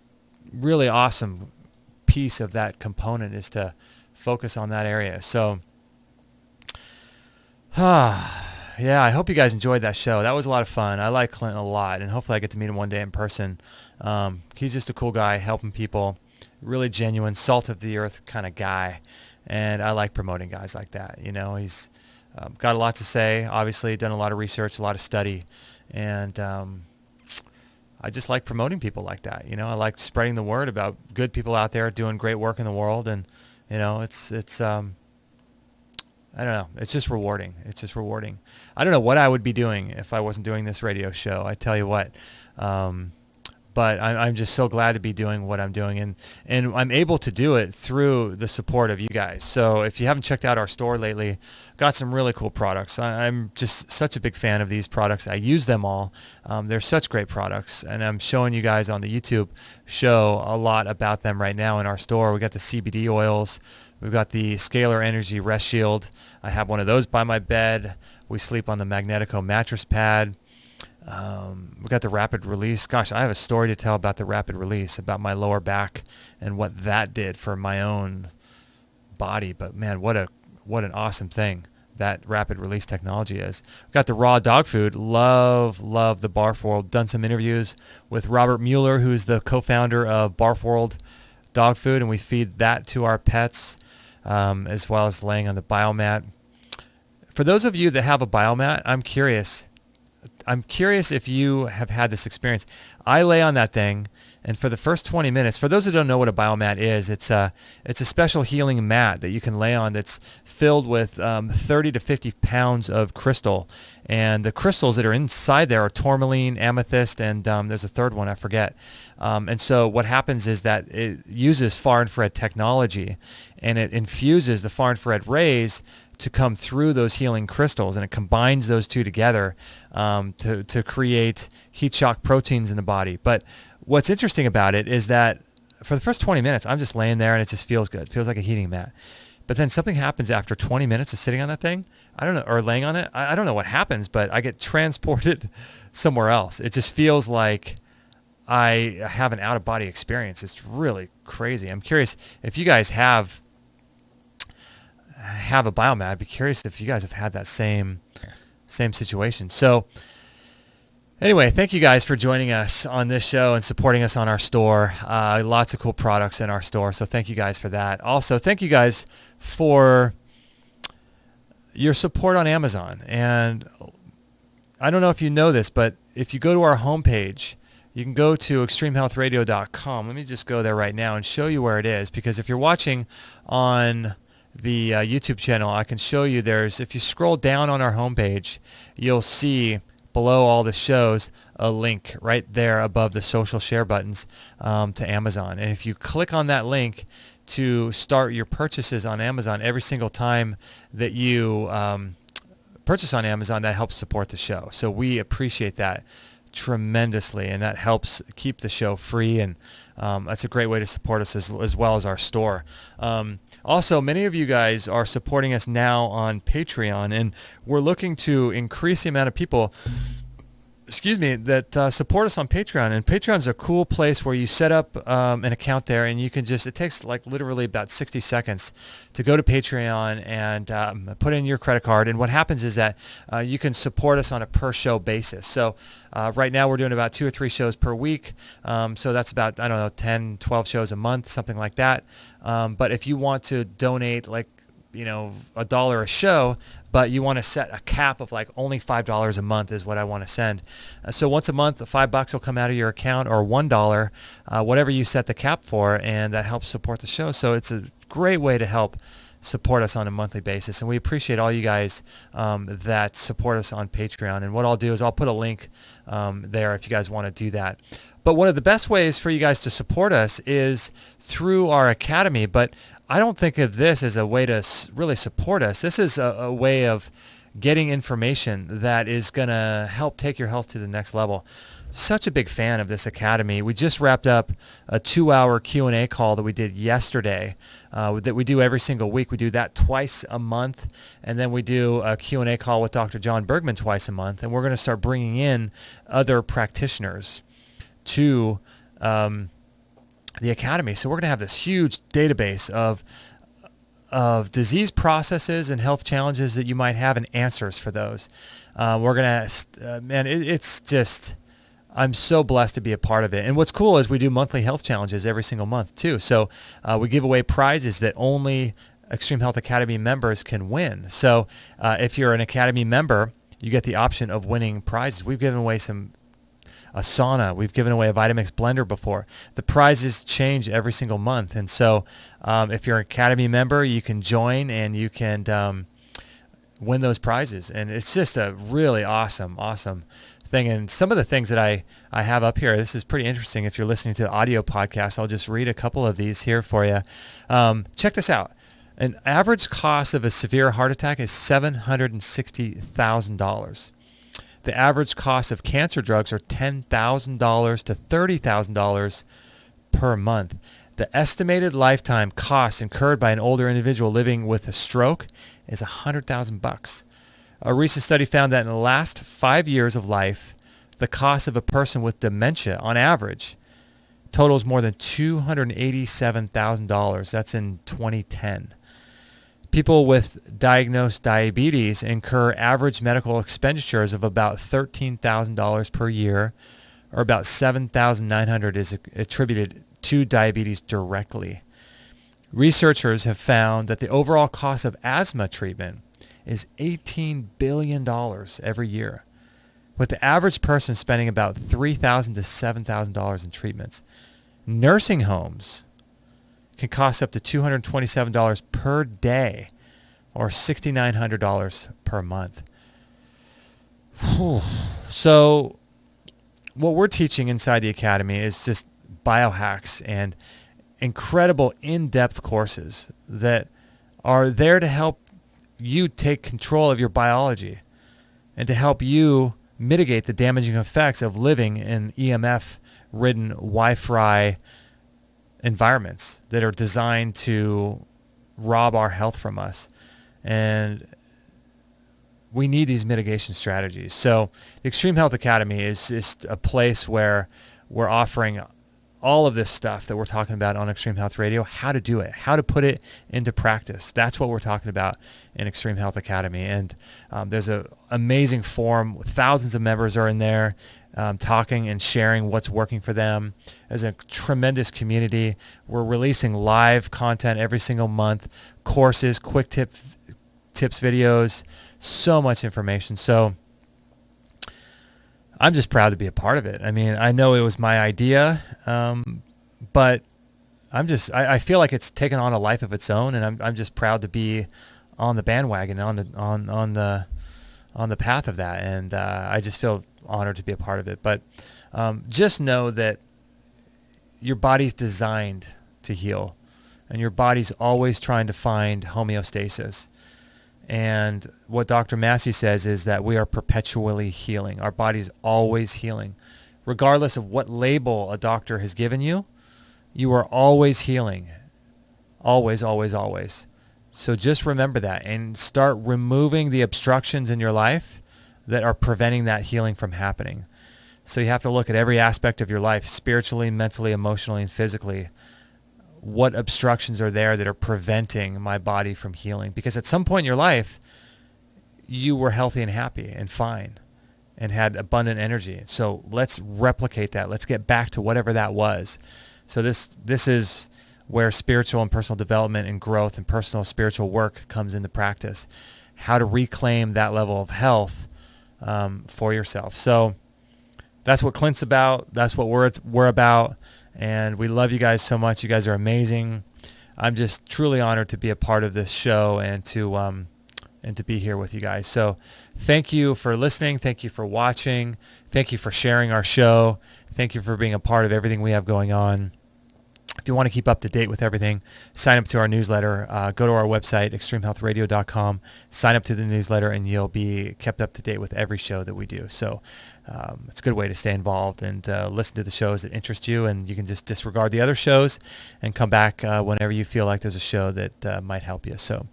really awesome piece of that component, is to focus on that area. So yeah, I hope you guys enjoyed that show. That was a lot of fun. I like Clint a lot, and hopefully I get to meet him one day in person. He's just a cool guy helping people, really genuine, salt of the earth kind of guy. And I like promoting guys like that. He's got a lot to say, obviously done a lot of research, a lot of study. And I just like promoting people like that. I like spreading the word about good people out there doing great work in the world. And, it's I don't know. It's just rewarding. It's just rewarding. I don't know what I would be doing if I wasn't doing this radio show. I tell you what. But I'm just so glad to be doing what I'm doing, and I'm able to do it through the support of you guys. So if you haven't checked out our store lately, got some really cool products. I'm just such a big fan of these products. I use them all. They're such great products, and I'm showing you guys on the YouTube show a lot about them right now in our store. We got the CBD oils. We've got the Scalar Energy Rest Shield. I have one of those by my bed. We sleep on the Magnetico mattress pad. We got the Rapid Release. Gosh, I have a story to tell about the Rapid Release, about my lower back and what that did for my own body. But man, what an awesome thing that Rapid Release technology is. We've got the raw dog food. Love the Barf World. Done some interviews with Robert Mueller, who's the co-founder of Barf World Dog Food, and we feed that to our pets, as well as laying on the biomat. For those of you that have a biomat, I'm curious if you have had this experience. I lay on that thing, and for the first 20 minutes, for those who don't know what a biomat is, it's a special healing mat that you can lay on that's filled with 30 to 50 pounds of crystal. And the crystals that are inside there are tourmaline, amethyst, and there's a third one, I forget. And so what happens is that it uses far infrared technology, and it infuses the far infrared rays to come through those healing crystals, and it combines those two together to create heat shock proteins in the body. But what's interesting about it is that for the first 20 minutes, I'm just laying there and it just feels good. It feels like a heating mat. But then something happens after 20 minutes of sitting on that thing. I don't know, or laying on it. I don't know what happens, but I get transported somewhere else. It just feels like I have an out-of-body experience. It's really crazy. I'm curious if you guys have a biomat. I'd be curious if you guys have had that same situation. So anyway, thank you guys for joining us on this show and supporting us on our store. Lots of cool products in our store, so thank you guys for that. Also, thank you guys for your support on Amazon. And I don't know if you know this, but if you go to our homepage, you can go to extremehealthradio.com. Let me just go there right now and show you where it is, because if you're watching on the YouTube channel, I can show you if you scroll down on our homepage, you'll see below all the shows a link right there above the social share buttons to Amazon. And if you click on that link to start your purchases on Amazon, every single time that you purchase on Amazon, that helps support the show. So we appreciate that tremendously, and that helps keep the show free, and that's a great way to support us as well as our store. Also, many of you guys are supporting us now on Patreon, and we're looking to increase the amount of people that support us on Patreon. And Patreon's a cool place where you set up an account there, and you can it takes like literally about 60 seconds to go to Patreon and put in your credit card. And what happens is that you can support us on a per show basis. So right now we're doing about 2 or 3 shows per week. So that's about, 10, 12 shows a month, something like that. But if you want to donate like, $1 a show, but you want to set a cap of like only $5 a month is what I want to send. So once a month, $5 will come out of your account, or $1, whatever you set the cap for, and that helps support the show. So it's a great way to help support us on a monthly basis, and we appreciate all you guys that support us on Patreon. And what I'll do is I'll put a link there if you guys want to do that. But one of the best ways for you guys to support us is through our academy. But I don't think of this as a way to really support us. This is a way of getting information that is going to help take your health to the next level. Such a big fan of this academy. We just wrapped up a 2-hour Q&A call that we did yesterday that we do every single week. We do that twice a month, and then we do a Q&A call with Dr. John Bergman twice a month, and we're going to start bringing in other practitioners to the academy. So we're going to have this huge database of disease processes and health challenges that you might have, and answers for those. We're going to, it's just, I'm so blessed to be a part of it. And what's cool is we do monthly health challenges every single month too. So we give away prizes that only Extreme Health Academy members can win. So if you're an Academy member, you get the option of winning prizes. We've given away a sauna. We've given away a Vitamix blender before. The prizes change every single month. And so if you're an Academy member, you can join and you can win those prizes. And it's just a really awesome thing. And some of the things that I have up here, this is pretty interesting. If you're listening to the audio podcast, I'll just read a couple of these here for you. Check this out. An average cost of a severe heart attack is $760,000. The average cost of cancer drugs are $10,000 to $30,000 per month. The estimated lifetime cost incurred by an older individual living with a stroke is $100,000. A recent study found that in the last 5 years of life, the cost of a person with dementia, on average, totals more than $287,000. That's in 2010. People with diagnosed diabetes incur average medical expenditures of about $13,000 per year, or about $7,900 is attributed to diabetes directly. Researchers have found that the overall cost of asthma treatment is $18 billion every year, with the average person spending about $3,000 to $7,000 in treatments. Nursing homes can cost up to $227 per day, or $6,900 per month. Whew. So what we're teaching inside the Academy is just biohacks and incredible in-depth courses that are there to help you take control of your biology and to help you mitigate the damaging effects of living in EMF-ridden Wi-Fi environments that are designed to rob our health from us. And we need these mitigation strategies. So the Extreme Health Academy is just a place where we're offering all of this stuff that we're talking about on Extreme Health Radio, how to do it, how to put it into practice. That's what we're talking about in Extreme Health Academy. And there's an amazing forum. Thousands of members are in there talking and sharing what's working for them. There's a tremendous community. We're releasing live content every single month, courses, quick tips videos, so much information. So I'm just proud to be a part of it. I mean, I know it was my idea, but I feel like it's taken on a life of its own, and I'm just proud to be on the bandwagon, on the path of that, and I just feel honored to be a part of it. But just know that your body's designed to heal, and your body's always trying to find homeostasis. And what Dr. Massey says is that we are perpetually healing. Our body's always healing. Regardless of what label a doctor has given you, you are always healing. Always, always, always. So just remember that and start removing the obstructions in your life that are preventing that healing from happening. So you have to look at every aspect of your life, spiritually, mentally, emotionally, and physically. What obstructions are there that are preventing my body from healing? Because at some point in your life, you were healthy and happy and fine and had abundant energy. So let's replicate that. Let's get back to whatever that was. So this is where spiritual and personal development and growth and personal spiritual work comes into practice. How to reclaim that level of health for yourself. So that's what Clint's about. That's what we're about. And we love you guys so much. You guys are amazing. I'm just truly honored to be a part of this show and to be here with you guys. So thank you for listening. Thank you for watching. Thank you for sharing our show. Thank you for being a part of everything we have going on. If you want to keep up to date with everything, sign up to our newsletter. Go to our website, extremehealthradio.com. Sign up to the newsletter, and you'll be kept up to date with every show that we do. So it's a good way to stay involved and listen to the shows that interest you, and you can just disregard the other shows and come back whenever you feel like there's a show that might help you. So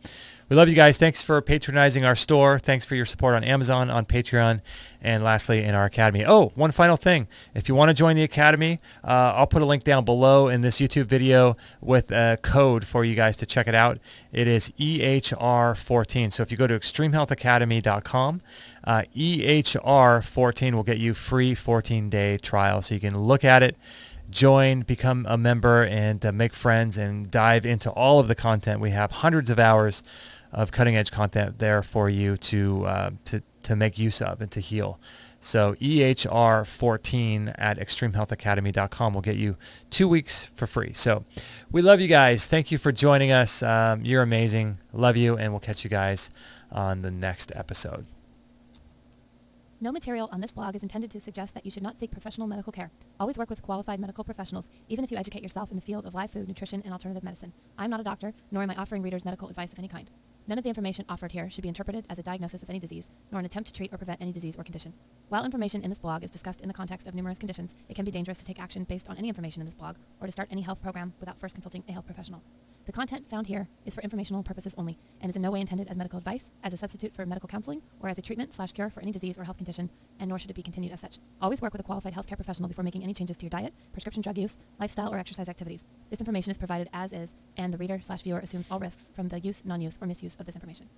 we love you guys. Thanks for patronizing our store. Thanks for your support on Amazon, on Patreon, and lastly in our Academy. Oh, one final thing. If you want to join the Academy, I'll put a link down below in this YouTube video with a code for you guys to check it out. It is EHR14. So if you go to extremehealthacademy.com, EHR14 will get you free 14-day trial so you can look at it, join, become a member, and make friends and dive into all of the content. We have hundreds of hours of cutting-edge content there for you to make use of and to heal. So EHR14 at extremehealthacademy.com will get you 2 weeks for free. So we love you guys. Thank you for joining us. You're amazing. Love you, and we'll catch you guys on the next episode. No material on this blog is intended to suggest that you should not seek professional medical care. Always work with qualified medical professionals, even if you educate yourself in the field of live food, nutrition, and alternative medicine. I'm not a doctor, nor am I offering readers medical advice of any kind. None of the information offered here should be interpreted as a diagnosis of any disease, nor an attempt to treat or prevent any disease or condition. While information in this blog is discussed in the context of numerous conditions, it can be dangerous to take action based on any information in this blog or to start any health program without first consulting a health professional. The content found here is for informational purposes only and is in no way intended as medical advice, as a substitute for medical counseling, or as a treatment/cure for any disease or health condition, and nor should it be continued as such. Always work with a qualified healthcare professional before making any changes to your diet, prescription drug use, lifestyle, or exercise activities. This information is provided as is, and the reader/viewer assumes all risks from the use, non-use, or misuse of this information.